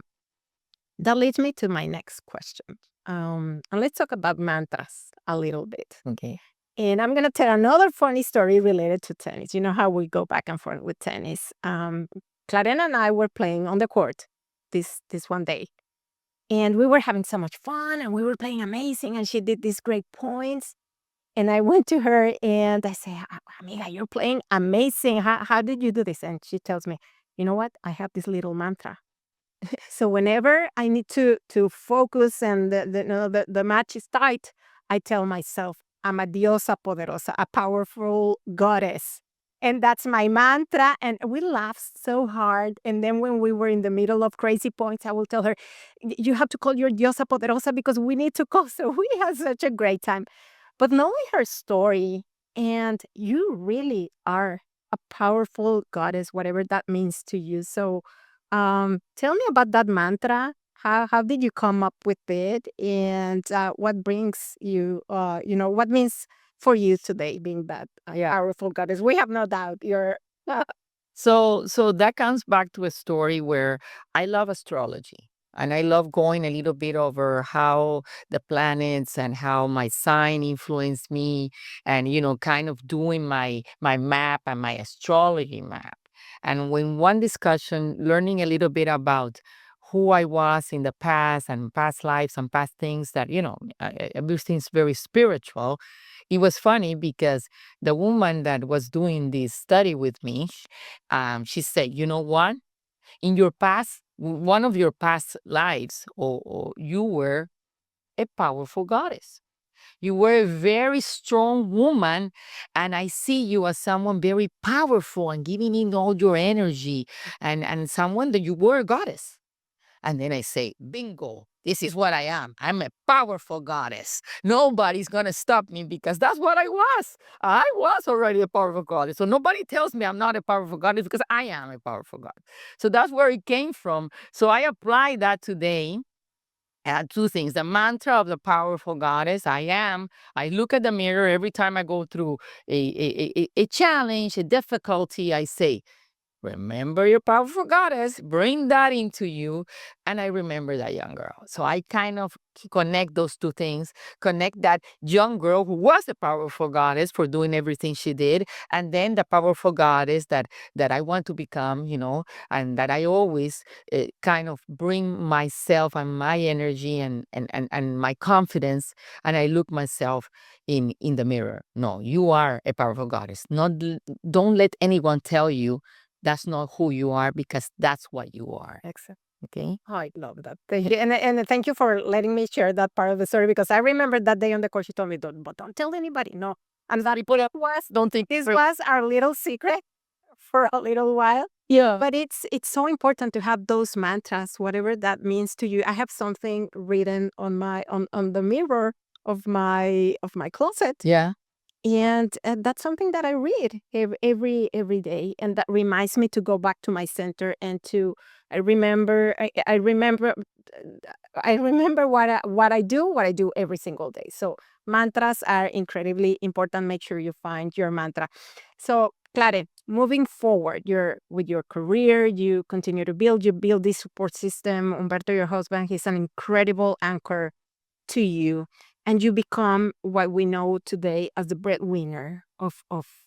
that leads me to my next question. And let's talk about mantras a little bit. Okay. And I'm gonna tell another funny story related to tennis. You know how we go back and forth with tennis. Clarena and I were playing on the court this one day, and we were having so much fun and we were playing amazing. And she did these great points. And I went to her and I say, Amiga, you're playing amazing. How did you do this? And she tells me, you know what? I have this little mantra. So whenever I need to focus and the match is tight, I tell myself, I'm a diosa poderosa, a powerful goddess. And that's my mantra. And we laughed so hard. And then when we were in the middle of crazy points, I will tell her, you have to call your diosa poderosa because we need to call. So we had such a great time. But knowing her story, and you really are a powerful goddess, whatever that means to you. So tell me about that mantra. How did you come up with it, and what brings you? What means for you today being that powerful goddess? We have no doubt you're. So that comes back to a story where I love astrology. And I love going a little bit over how the planets and how my sign influenced me, and, kind of doing my map and my astrology map. And when one discussion, learning a little bit about who I was in the past and past lives and past things that, everything's very spiritual. It was funny because the woman that was doing this study with me, she said, you know what? In your past, one of your past lives, or you were a powerful goddess. You were a very strong woman, and I see you as someone very powerful and giving in all your energy, and someone that you were a goddess. And then I say, bingo, this is what I am. I'm a powerful goddess. Nobody's going to stop me because that's what I was. I was already a powerful goddess. So nobody tells me I'm not a powerful goddess because I am a powerful goddess. So that's where it came from. So I apply that today. Two things: the mantra of the powerful goddess, I am. I look at the mirror every time I go through a challenge, a difficulty. I say, remember your powerful goddess, bring that into you. And I remember that young girl. So I kind of connect those two things, connect that young girl who was a powerful goddess for doing everything she did, and then the powerful goddess that I want to become, and that I always kind of bring myself and my energy and my confidence, and I look myself in the mirror. No, you are a powerful goddess. Don't let anyone tell you that's not who you are, because that's what you are. Excellent. Okay. Oh, I love that. Thank you. And thank you for letting me share that part of the story, because I remember that day on the call she told me, don't tell anybody. No. And that Don't think this was our little secret for a little while. Yeah. But it's so important to have those mantras, whatever that means to you. I have something written on my on the mirror of my closet. Yeah. And that's something that I read every day, and that reminds me to go back to my center and to I remember what I do every single day. So mantras are incredibly important. Make sure you find your mantra. So Clare, moving forward, with your career, you continue to build this support system. Umberto, your husband, he's an incredible anchor to you, and you become what we know today as the breadwinner of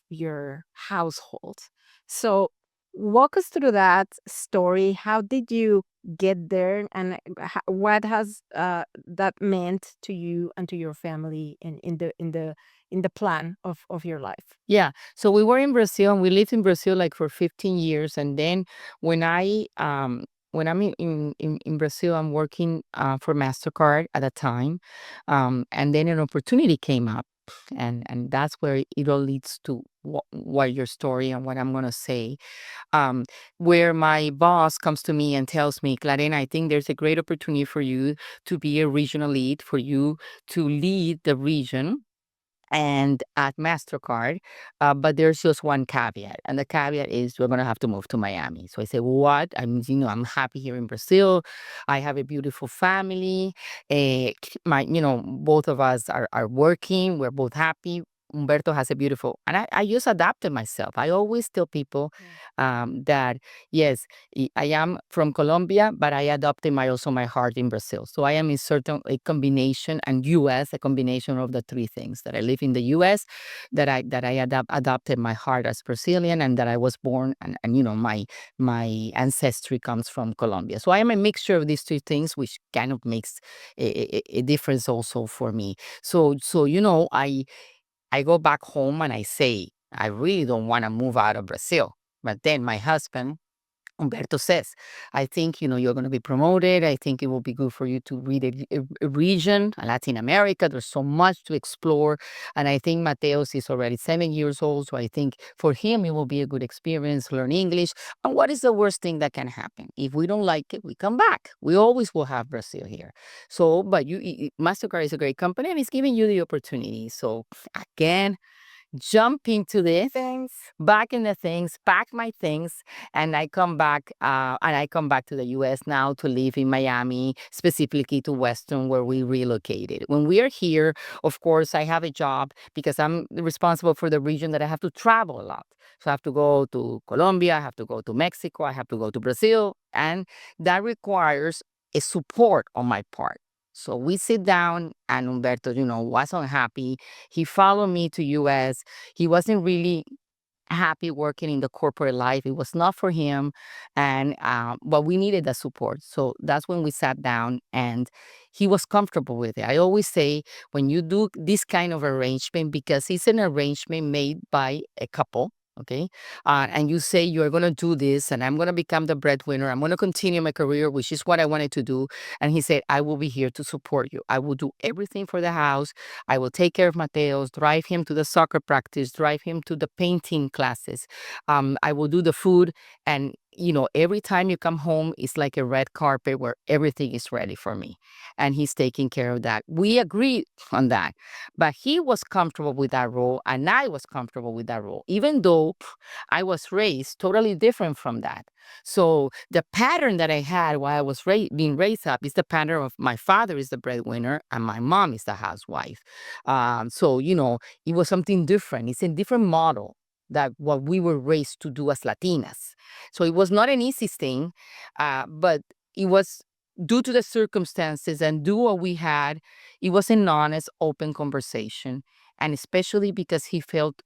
your household. So walk us through that story. How did you get there, and what has that meant to you and to your family in the plan of your life? Yeah. So we were in Brazil, and we lived in Brazil like for 15 years. And then when I'm in Brazil, I'm working for MasterCard at a time. And then an opportunity came up. And that's where it all leads to what your story and what I'm gonna say. Um, where my boss comes to me and tells me, Clarena, I think there's a great opportunity for you to be a regional lead, for you to lead the region and at MasterCard. But there's just one caveat. And the caveat is we're going to have to move to Miami. So I say, what? I'm happy here in Brazil. I have a beautiful family. Both of us are working. We're both happy. Umberto has a beautiful, and I just adapted myself. I always tell people that, yes, I am from Colombia, but I adopted also my heart in Brazil. So I am in a combination, and US, a combination of the three things: that I live in the US, that I adopted my heart as Brazilian, and that I was born, and my ancestry comes from Colombia. So I am a mixture of these three things, which kind of makes a difference also for me. So I go back home and I say, I really don't want to move out of Brazil. But then my husband, Umberto, says, I think, you're going to be promoted. I think it will be good for you to read a region, Latin America. There's so much to explore. And I think Mateos is already 7 years old. So I think for him, it will be a good experience, learn English. And what is the worst thing that can happen? If we don't like it, we come back. We always will have Brazil here. So, but MasterCard is a great company, and it's giving you the opportunity. So again, jump into this, Thanks. back in the things, pack my things, and I come back. And I come back to the U.S. now to live in Miami, specifically to Weston, where we relocated. When we are here, of course, I have a job because I'm responsible for the region that I have to travel a lot. So I have to go to Colombia, I have to go to Mexico, I have to go to Brazil, and that requires a support on my part. So we sit down, and Humberto, was unhappy. He followed me to US. He wasn't really happy working in the corporate life. It was not for him, and but we needed the support. So that's when we sat down, and he was comfortable with it. I always say, when you do this kind of arrangement, because it's an arrangement made by a couple. Okay. And you say, you're going to do this, and I'm going to become the breadwinner. I'm going to continue my career, which is what I wanted to do. And he said, I will be here to support you. I will do everything for the house. I will take care of Mateos, drive him to the soccer practice, drive him to the painting classes. I will do the food. And, every time you come home, it's like a red carpet where everything is ready for me. And he's taking care of that. We agreed on that. But he was comfortable with that role, and I was comfortable with that role, even though I was raised totally different from that. So the pattern that I had while I was being raised up is the pattern of my father is the breadwinner and my mom is the housewife. So, it was something different. It's a different model that what we were raised to do as Latinas. So it was not an easy thing, but it was due to the circumstances and do what we had. It was an honest, open conversation. And especially because he felt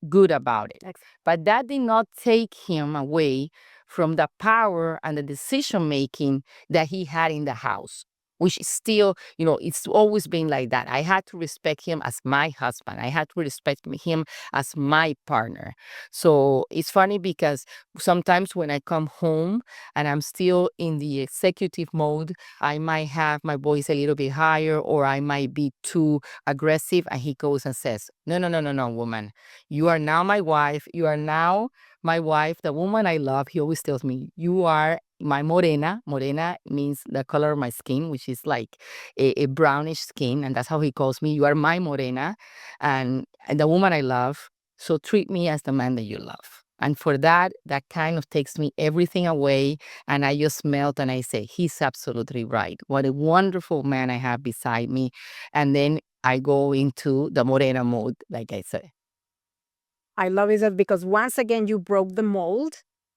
good about it. But that did not take him away from the power and the decision making that he had in the house, which is still, it's always been like that. I had to respect him as my husband. I had to respect him as my partner. So it's funny because sometimes when I come home and I'm still in the executive mode, I might have my voice a little bit higher, or I might be too aggressive. And he goes and says, no, no, no, no, no, woman. You are now my wife. You are now my wife, the woman I love. He always tells me, you are my morena. Morena means the color of my skin, which is like a brownish skin. And that's how he calls me. You are my morena and the woman I love. So treat me as the man that you love. And for that, that kind of takes me everything away. And I just melt and I say, he's absolutely right. What a wonderful man I have beside me. And then I go into the morena mode, like I said. I love it because once again, you broke the mold.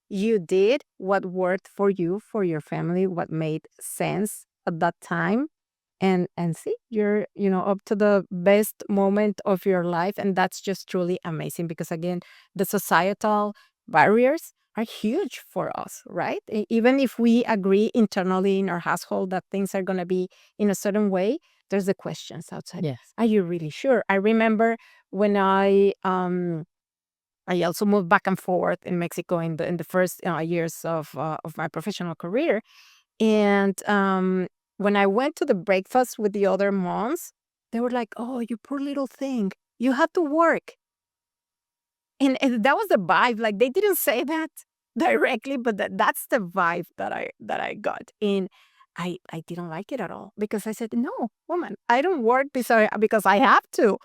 You did what worked for you, for your family, what made sense at that time. And see, you're, up to the best moment of your life. And that's just truly amazing because again, the societal barriers are huge for us, right? Even if we agree internally in our household that things are going to be in a certain way, there's the questions outside. Yes. Are you really sure? I remember when I also moved back and forth in Mexico in the first years of my professional career. And when I went to the breakfast with the other moms, they were like, "Oh, you poor little thing, you have to work." And that was the vibe. Like they didn't say that directly, but that's the vibe that I got. And I didn't like it at all because I said, "No, woman, I don't work because I have to.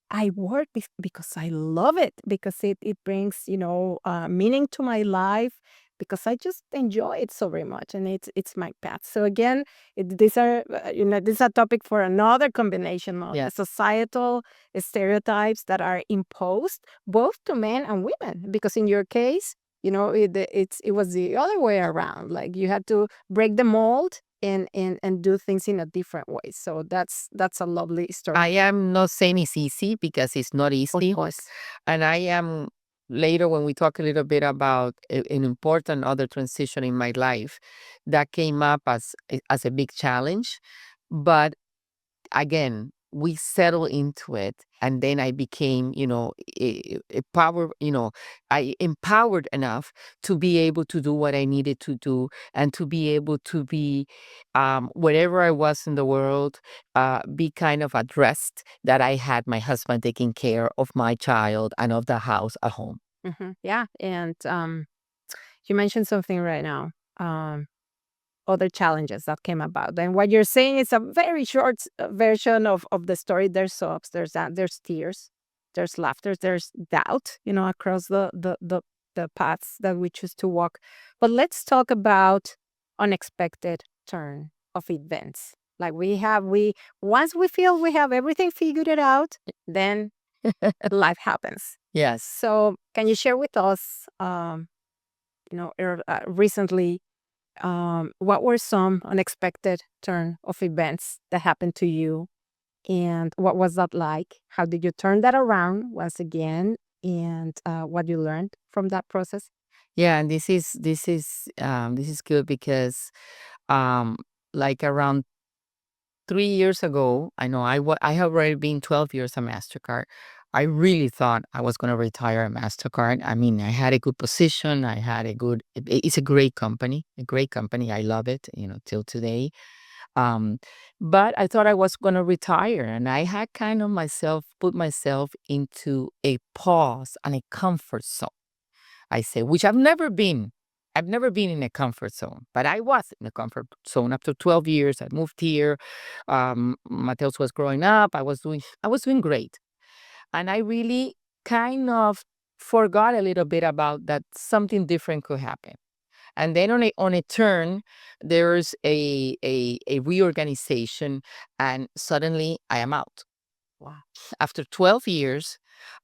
I work because I love it, because it brings, meaning to my life, because I just enjoy it so very much, and it's my path." So again, this is a topic for another combination of Yeah. societal stereotypes that are imposed both to men and women. Because in your case, it was the other way around. Like you had to break the mold and do things in a different way. So that's a lovely story. I am not saying it's easy because it's not easy. Of course. And I am later when we talk a little bit about an important other transition in my life that came up as a big challenge. But again, we settle into it. And then I became, a power, I empowered enough to be able to do what I needed to do and to be able to be, wherever I was in the world, be kind of addressed that I had my husband taking care of my child and of the house at home. Yeah. And you mentioned something right now. Other challenges that came about. And what you're saying is a very short version of the story. There's sobs, there's that, there's tears, there's laughter, there's doubt, across the paths that we choose to walk. But let's talk about unexpected turn of events. Like we once we feel we have everything figured out, then life happens. Yes. So can you share with us, recently What were some unexpected turn of events that happened to you? And what was that like? How did you turn that around once again? And what you learned from that process? Yeah, and this is good because um like around 3 years ago, I know I have already been 12 years a Mastercard. I really thought I was going to retire at Mastercard. I mean, I had a good position. I had a good. It's a great company, a great company. I love it, till today. Um, but I thought I was going to retire, and I had kind of put myself into a pause and a comfort zone. I say, which I've never been. I've never been in a comfort zone, but I was in a comfort zone after 12 years. I moved here. Mateus was growing up. I was doing great. And I really kind of forgot a little bit about that something different could happen. And then on a turn, there's a reorganization, and suddenly I am out. Wow. After 12 years,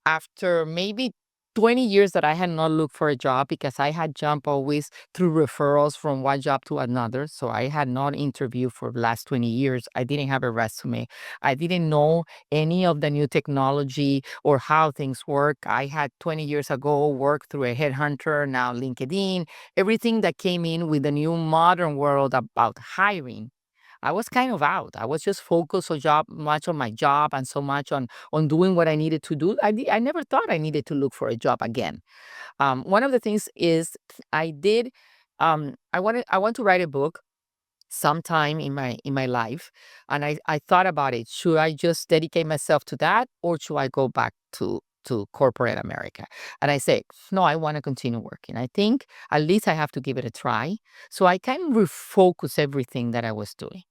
after maybe 20 years that I had not looked for a job because I had jumped always through referrals from one job to another. So I had not interviewed for the last 20 years. I didn't have a resume. I didn't know any of the new technology or how things work. I had 20 years ago worked through a headhunter, now LinkedIn, everything that came in with the new modern world about hiring. I was kind of out. I was just focused much on my job and so much on doing what I needed to do. I never thought I needed to look for a job again. One of the things is I did. I want to write a book sometime in my life, and I thought about it. Should I just dedicate myself to that, or should I go back to corporate America? And I say, no, I want to continue working. I think at least I have to give it a try. So I kind of refocus everything that I was doing.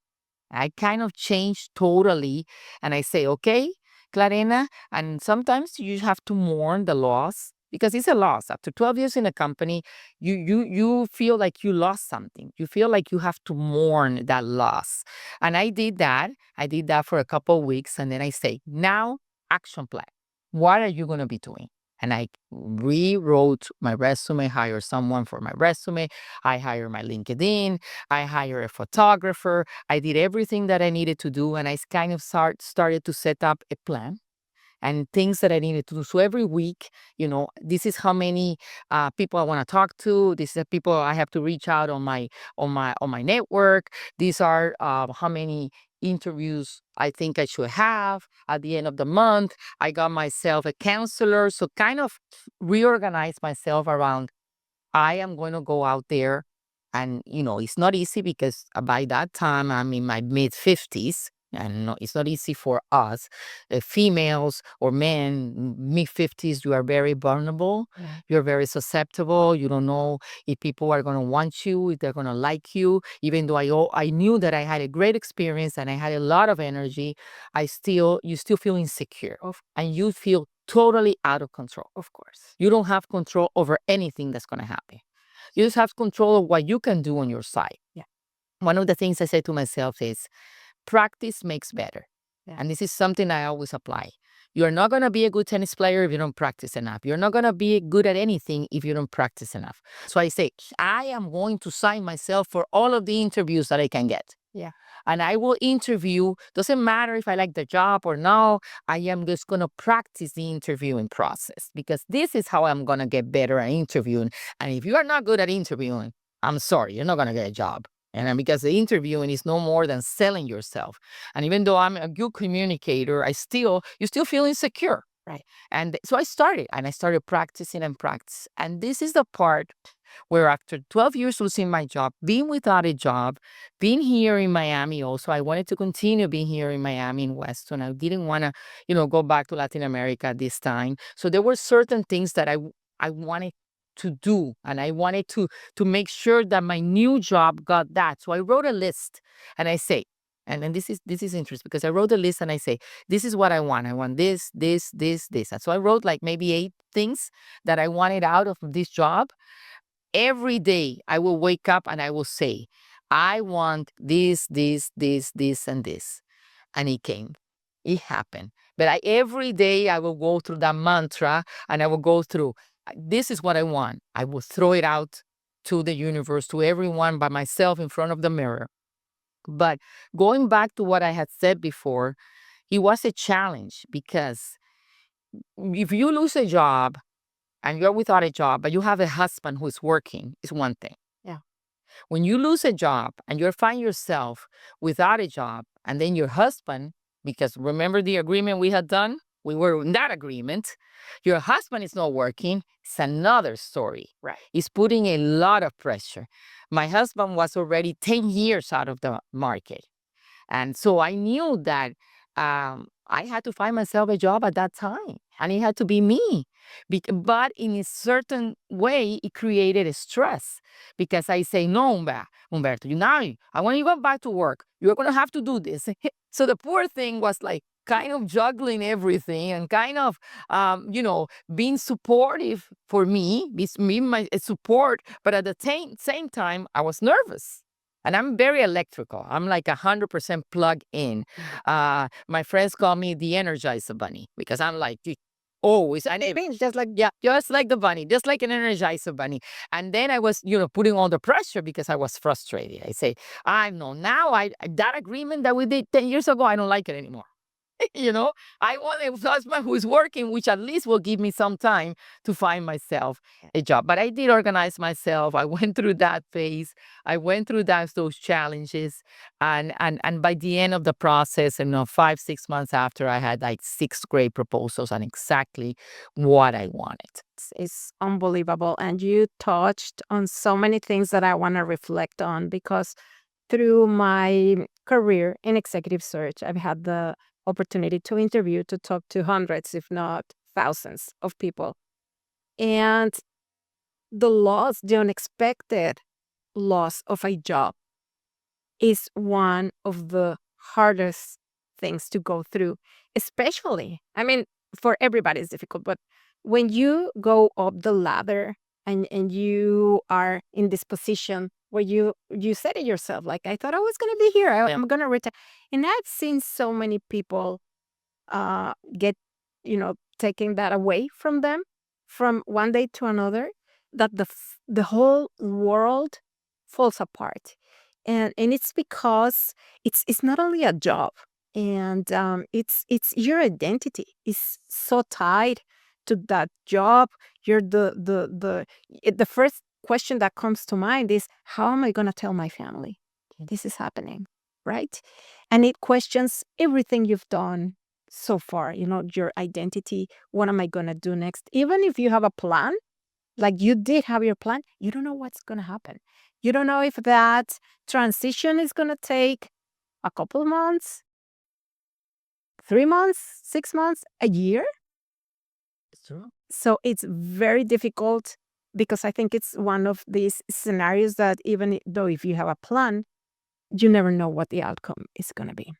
I kind of change totally. And I say, okay, Clarena, and sometimes you have to mourn the loss because it's a loss. After 12 years in a company, you feel like you lost something. You feel like you have to mourn that loss. And I did that. I did that for a couple of weeks. And then I say, now action plan. What are you going to be doing? And I rewrote my resume, hire someone for my resume. I hire my LinkedIn. I hire a photographer. I did everything that I needed to do, and I kind of started to set up a plan and things that I needed to do. So every week, this is how many people I want to talk to. This is the people I have to reach out on my network. These are how many interviews I think I should have at the end of the month. I got myself a counselor, so kind of reorganize myself around I am going to go out there. And, it's not easy because by that time I'm in my mid 50s. And no, it's not easy for us, females or men, mid 50s. You are very vulnerable. Yeah. You're very susceptible. You don't know if people are going to want you, if they're going to like you. Even though I knew that I had a great experience and I had a lot of energy, you still feel insecure. And you feel totally out of control. Of course. You don't have control over anything that's going to happen. You just have control of what you can do on your side. Yeah. One of the things I say to myself is practice makes better. Yeah. And this is something I always apply. You're not going to be a good tennis player if you don't practice enough. You're not going to be good at anything if you don't practice enough. So I say, I am going to sign myself for all of the interviews that I can get. Yeah. And I will interview. Doesn't matter if I like the job or no. I am just going to practice the interviewing process because this is how I'm going to get better at interviewing. And if you are not good at interviewing, I'm sorry, you're not going to get a job. And because the interviewing is no more than selling yourself. And even though I'm a good communicator, you still feel insecure. Right. And so I started practicing and practice. And this is the part where after 12 years losing my job, being without a job, being here in Miami also, I wanted to continue being here in Miami in Weston. I didn't want to, go back to Latin America this time. So there were certain things that I wanted to do, and I wanted to make sure that my new job got that. So I wrote a list, and I say, and then this is interesting because I wrote a list and I say, this is what I want. I want this, this, this, this. And so I wrote like maybe 8 things that I wanted out of this job. Every day I will wake up and I will say, I want this, this, this, this, and this. And it came. It happened. But every day I will go through that mantra and I will go through, this is what I want. I will throw it out to the universe, to everyone, by myself in front of the mirror. But going back to what I had said before, it was a challenge because if you lose a job and you're without a job, but you have a husband who's working, is one thing. Yeah. When you lose a job and you find yourself without a job, and then your husband, because remember the agreement we had done? We were in that agreement. Your husband is not working. It's another story. Right. It's putting a lot of pressure. My husband was already 10 years out of the market. And so I knew that I had to find myself a job at that time, and it had to be me. But in a certain way, it created a stress because I say, no, Humberto, you now I want you to go back to work. You're going to have to do this. So the poor thing was like kind of juggling everything and kind of, being supportive for me, being my support. But at the same time, I was nervous. And I'm very electrical. I'm like 100% plugged in. My friends call me the Energizer Bunny because I'm like always. And Just like yeah, just like the bunny, just like an Energizer Bunny. And then I was, putting all the pressure because I was frustrated. I say, I know now. That agreement that we did 10 years ago, I don't like it anymore. you know, I want a husband who is working, which at least will give me some time to find myself a job. But I did organize myself. I went through that phase. I went through those challenges. And by the end of the process, 5, 6 months after, I had like 6 great proposals and exactly what I wanted. it's unbelievable. And you touched on so many things that I want to reflect on because through my career in executive search, I've had the opportunity to interview, to talk to hundreds, if not thousands of people. And the unexpected loss of a job is one of the hardest things to go through, especially, I mean, for everybody it's difficult, but when you go up the ladder and you are in this position where you said it yourself, like, I thought I was going to be here. Yeah. I'm going to retire. And I've seen so many people get, taking that away from them from one day to another, that the whole world falls apart. And it's because it's not only a job, and it's your identity is so tied to that job. You're the first question that comes to mind is, how am I going to tell my family this is happening, right? And it questions everything you've done so far, your identity. What am I going to do next? Even if you have a plan, like you did have your plan, you don't know what's going to happen. You don't know if that transition is going to take a couple of months, 3 months, 6 months, a year. It's true. So it's very difficult because I think it's one of these scenarios that even though if you have a plan, you never know what the outcome is going to be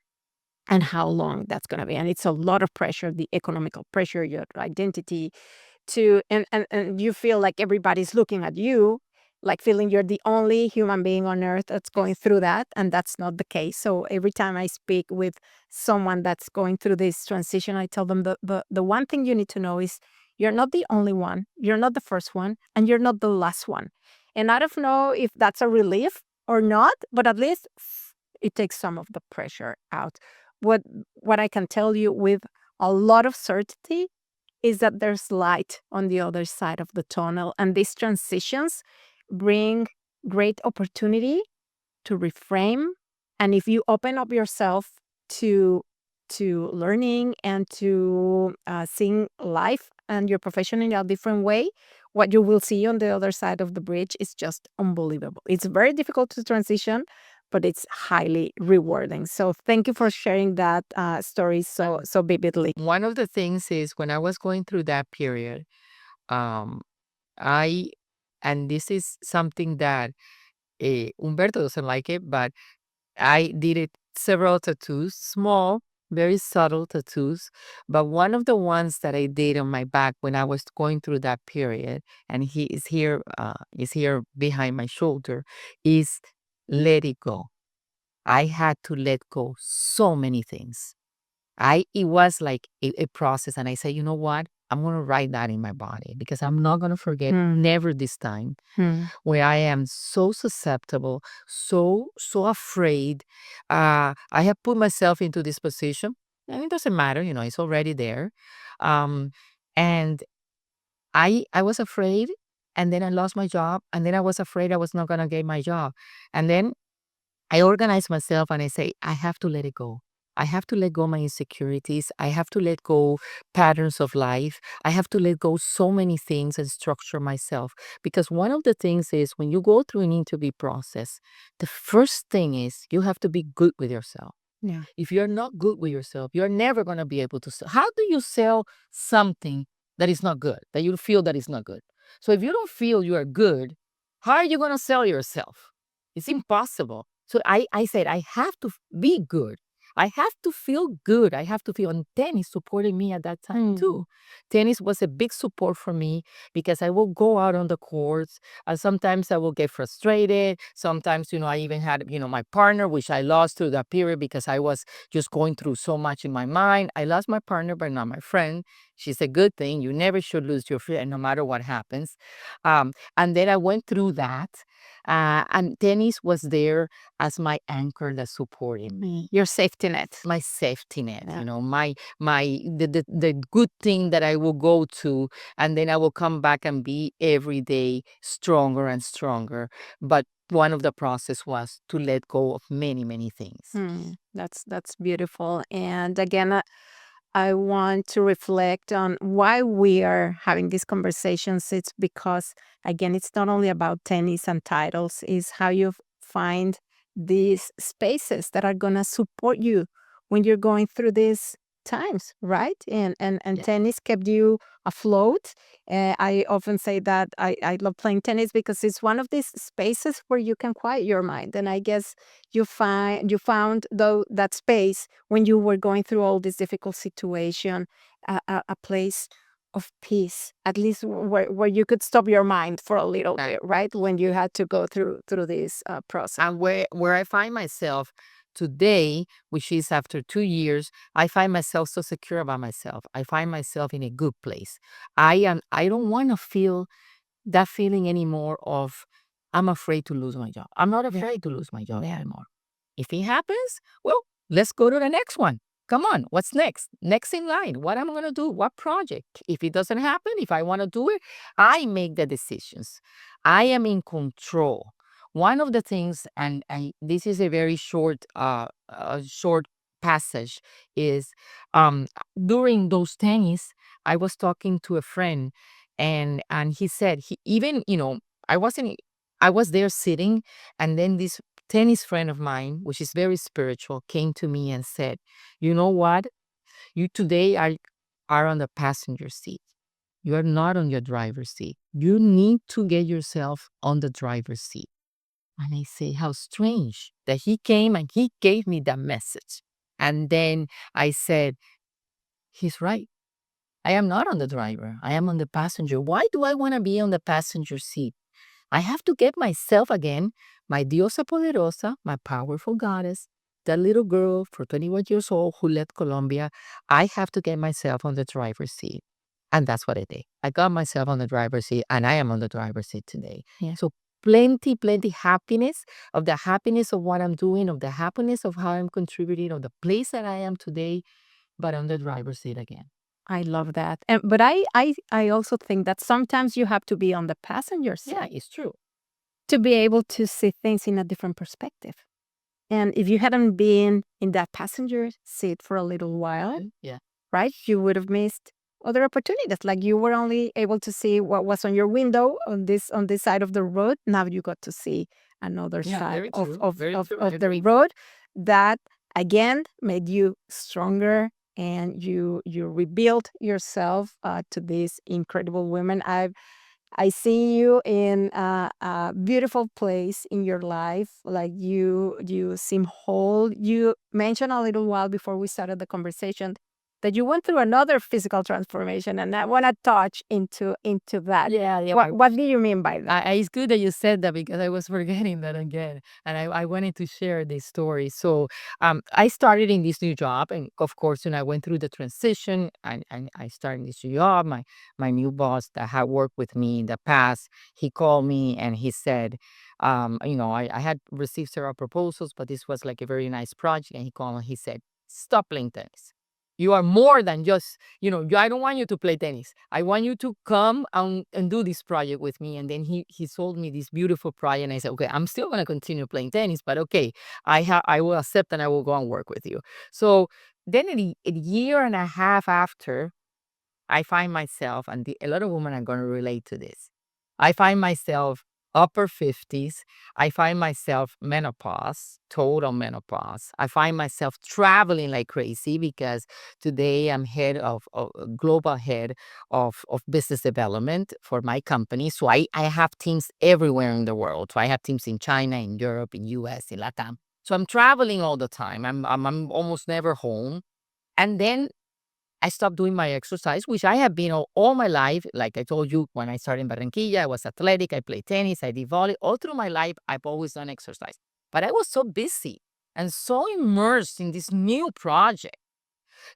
and how long that's going to be. And it's a lot of pressure, the economical pressure, your identity and you feel like everybody's looking at you, like feeling you're the only human being on earth that's going through that. And that's not the case. So every time I speak with someone that's going through this transition, I tell them the one thing you need to know is you're not the only one, you're not the first one, and you're not the last one. And I don't know if that's a relief or not, but at least it takes some of the pressure out. What I can tell you with a lot of certainty is that there's light on the other side of the tunnel, and these transitions bring great opportunity to reframe. And if you open up yourself to learning and to seeing life and your profession in a different way, what you will see on the other side of the bridge is just unbelievable. It's very difficult to transition, but it's highly rewarding. So thank you for sharing that story so vividly. One of the things is when I was going through that period, um, I, and this is something that Humberto doesn't like it, but I did it several tattoos, small, very subtle tattoos. But one of the ones that I did on my back when I was going through that period, and he is here behind my shoulder, is let it go. I had to let go so many things. It was like a process, and I said, you know what? I'm going to write that in my body because I'm not going to forget Mm. never this time Mm. where I am so susceptible, so afraid. I have put myself into this position, and it doesn't matter, it's already there. Um, and I was afraid, and then I lost my job, and then I was afraid I was not gonna get my job, and then I organize myself and I say, I have to let it go. I have to let go my insecurities. I have to let go patterns of life. I have to let go so many things and structure myself. Because one of the things is when you go through an interview process, the first thing is you have to be good with yourself. Yeah. If you're not good with yourself, you're never going to be able to sell. How do you sell something that is not good, that you feel that is not good? So if you don't feel you are good, how are you going to sell yourself? It's impossible. So I said, I have to be good. I have to feel good. I have to feel, and tennis supported me at that time too. Tennis was a big support for me because I will go out on the courts. And sometimes I will get frustrated. Sometimes, I even had, my partner, which I lost through that period because I was just going through so much in my mind. I lost my partner, but not my friend. She's a good thing. You never should lose your friend, no matter what happens. And then I went through that. And tennis was there as my anchor that supported me, Your safety net. my safety net, Yeah. the good thing that I will go to, and then I will come back and be every day stronger and stronger. But one of the process was to let go of many, many things. That's beautiful. And again, I want to reflect on why we are having these conversations. It's because, again, it's not only about tennis and titles, it's how you find these spaces that are going to support you when you're going through these times, right? And Yeah. tennis kept you afloat. I often say that I love playing tennis because it's one of these spaces where you can quiet your mind. And I guess you found though that space when you were going through all this difficult situation, a place of peace, at least where you could stop your mind for a little Right. bit, right? When you had to go through this process. And where I find myself today, which is after 2 years, I find myself so secure about myself. I find myself in a good place. I don't want to feel that feeling anymore of I'm afraid to lose my job. I'm not afraid to lose my job anymore. If it happens, well, let's go to the next one. Come on, what's next? Next in line. What am I going to do? What project? If it doesn't happen, if I want to do it, I make the decisions. I am in control. One of the things, and this is a very short passage, is during those tennis, I was talking to a friend, and he said he even I was there sitting, and then this tennis friend of mine, which is very spiritual, came to me and said, "You know what? You today are on the passenger seat. You are not on your driver's seat. You need to get yourself on the driver's seat." And I say, how strange that he came and he gave me that message. And then I said, he's right. I am not on the driver. I am on the passenger. Why do I want to be on the passenger seat? I have to get myself again, my diosa poderosa, my powerful goddess, that little girl for 21 years old who left Colombia. I have to get myself on the driver's seat. And that's what I did. I got myself on the driver's seat, and I am on the driver's seat today. Yeah. So plenty happiness, of the happiness of what I'm doing, of the happiness of how I'm contributing, of the place that I am today, but on the driver's seat again. I love that. But I also think that sometimes you have to be on the passenger Yeah, side it's true. to be able to see things in a different perspective. And if you hadn't been in that passenger seat for a little while, Yeah. right, you would have missed other opportunities. Like you were only able to see what was on your window on this side of the road. Now you got to see another Yeah, side very true. Very true. I of the agree. road that again made you stronger, and you rebuilt yourself to this incredible woman. I see you in a beautiful place in your life. Like you seem whole. You mentioned a little while before we started the conversation that you went through another physical transformation, and I want to touch into that. Yeah. What do you mean by that? It's good that you said that because I was forgetting that again, and I wanted to share this story. So, I started in this new job, and of course, when I went through the transition, and I started this new job, my new boss that had worked with me in the past, he called me and he said, I had received several proposals, but this was like a very nice project, and he called me. He said, "Stop playing tennis. You are more than just, I don't want you to play tennis. I want you to come and do this project with me." And then he sold me this beautiful project. And I said, "Okay, I'm still going to continue playing tennis, but okay, I will accept and I will go and work with you." So then a year and a half after, I find myself, and a lot of women are going to relate to this. I find myself upper 50s. I find myself menopause, total menopause. I find myself traveling like crazy because today I'm global head of business development for my company. So I have teams everywhere in the world. So I have teams in China, in Europe, in US, in Latin. So I'm traveling all the time. I'm almost never home. And then I stopped doing my exercise, which I have been all my life. Like I told you, when I started in Barranquilla, I was athletic. I played tennis. I did volley. All through my life, I've always done exercise. But I was so busy and so immersed in this new project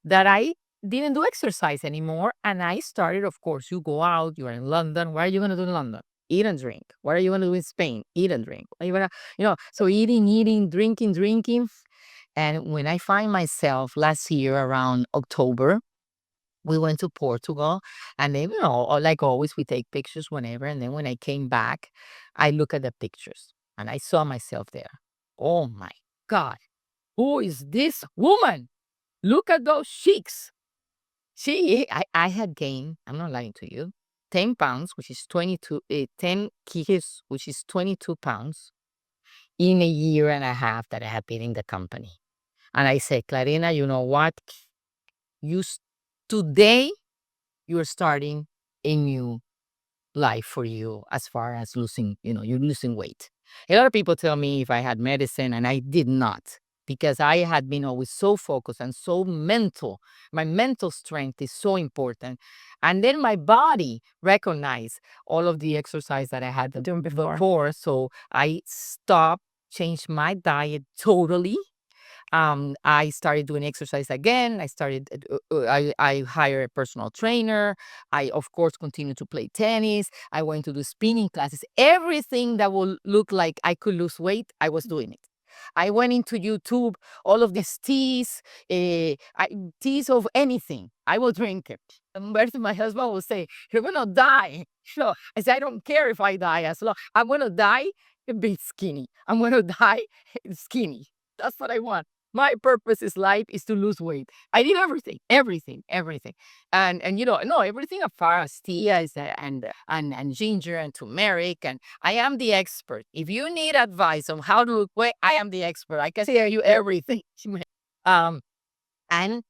that I didn't do exercise anymore. And I started, of course, you go out, you're in London. What are you going to do in London? Eat and drink. What are you going to do in Spain? Eat and drink. What are you gonna, so eating, drinking. And when I find myself last year around October, we went to Portugal, and then, like always, we take pictures whenever. And then when I came back, I look at the pictures and I saw myself there. Oh my God, who is this woman? Look at those cheeks. I had gained, I'm not lying to you, 10 pounds, which is 10 kilos, which is 22 pounds in a year and a half that I have been in the company. And I said, Clarena, you know what? You Today you're starting a new life for you as far as you're losing weight. A lot of people tell me if I had medicine, and I did not, because I had been always so focused and so mental. My mental strength is so important. And then my body recognized all of the exercise that I had Doing before. So I stopped, changed my diet totally. I started doing exercise again. I hired a personal trainer. I, of course, continued to play tennis. I went to do spinning classes. Everything that would look like I could lose weight, I was doing it. I went into YouTube, all of these teas, teas of anything. I will drink it. And my husband will say, "You're going to die." So I said, "I don't care if I die, as long I'm going to die be skinny. I'm going to die skinny. That's what I want. My purpose is life is to lose weight." I did everything. And no, everything as far as tea and ginger and turmeric. And I am the expert. If you need advice on how to lose weight, I am the expert. I can tell you everything. um, and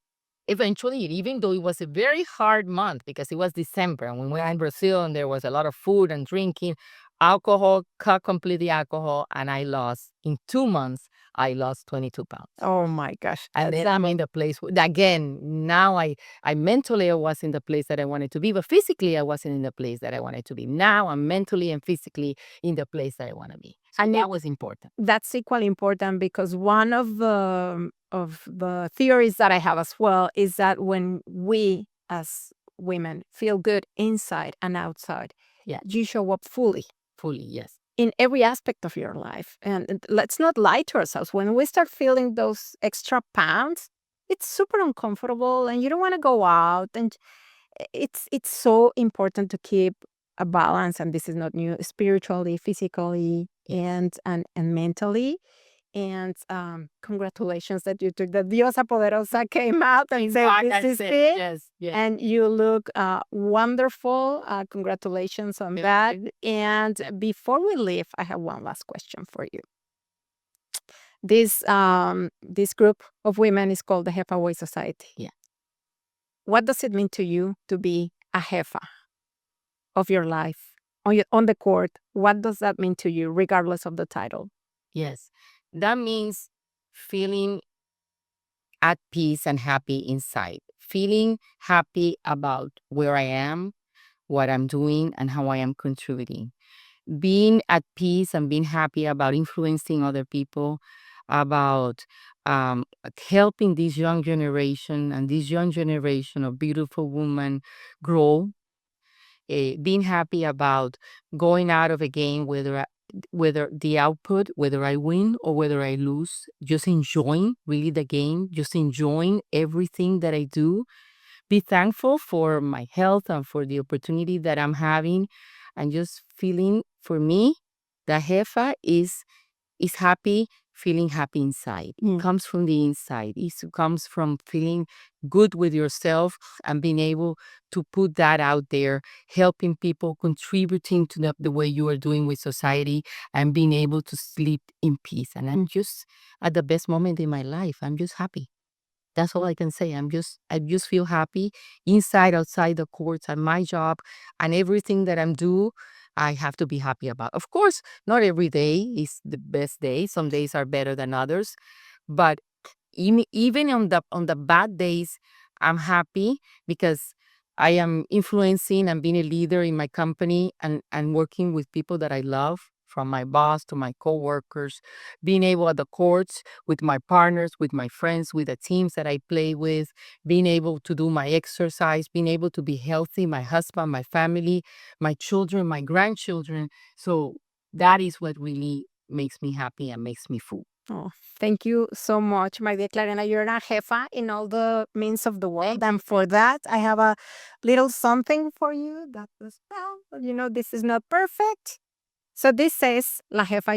eventually, even though it was a very hard month because it was December and we were in Brazil and there was a lot of food and drinking, alcohol, cut completely alcohol, and in 2 months, I lost 22 pounds. Oh my gosh. And then I'm in the place, again, now I mentally I was in the place that I wanted to be, but physically I wasn't in the place that I wanted to be. Now I'm mentally and physically in the place that I want to be. So And that was important. That's equally important because one of the theories that I have as well is that when we as women feel good inside and outside, Yeah. you show up fully Fully, yes. in every aspect of your life. And let's not lie to ourselves. When we start feeling those extra pounds, it's super uncomfortable and you don't want to go out. And it's so important to keep a balance. And this is not new, spiritually, physically, and mentally. And congratulations that you took the Diosa Poderosa came out and said, "This is it." Yes. And you look wonderful. Congratulations on that. And before we leave, I have one last question for you. This group of women is called the Jefa Way Society. Yeah. What does it mean to you to be a jefa of your life on the court? What does that mean to you, regardless of the title? Yes. That means feeling at peace and happy inside, feeling happy about where I am, what I'm doing, and how I am contributing. Being at peace and being happy about influencing other people, about helping this young generation and this young generation of beautiful women grow. Being happy about going out of a game, whether the output, whether I win or whether I lose, just enjoying really the game, just enjoying everything that I do. Be thankful for my health and for the opportunity that I'm having, and just feeling, for me, the jefa is happy, feeling happy inside. It comes from the inside. It comes from feeling good with yourself and being able to put that out there, helping people, contributing to the way you are doing with society, and being able to sleep in peace. And I'm just at the best moment in my life. I'm just happy. That's all I can say. I just feel happy inside, outside the courts, and my job, and everything that I'm do. I have to be happy about. Of course, not every day is the best day. Some days are better than others, but even on the bad days, I'm happy because I am influencing and being a leader in my company, and working with people that I love, from my boss to my coworkers, being able at the courts with my partners, with my friends, with the teams that I play with, being able to do my exercise, being able to be healthy, my husband, my family, my children, my grandchildren. So that is what really makes me happy and makes me full. Oh, thank you so much, my dear Clarena. You're a jefa in all the means of the world. And for that, I have a little something for you that is, well, this is not perfect. So this says, La Jefa,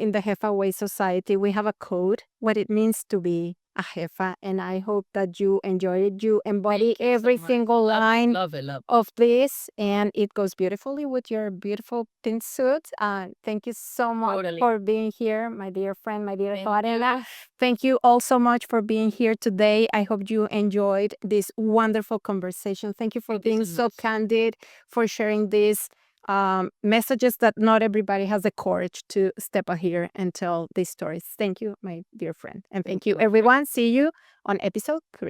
in the Jefa Way Society, we have a code, what it means to be a jefa. And I hope that you enjoy it. You embody every single line Love it, love it. of this, and it goes beautifully with your beautiful pink suit. Thank you so much Totally. for being here, my dear friend, my dear Clarena. Thank you all so much for being here today. I hope you enjoyed this wonderful conversation. Thank you for being so candid, for sharing these messages that not everybody has the courage to step out here and tell these stories. Thank you, my dear friend. And thank you, everyone. See you on episode 3.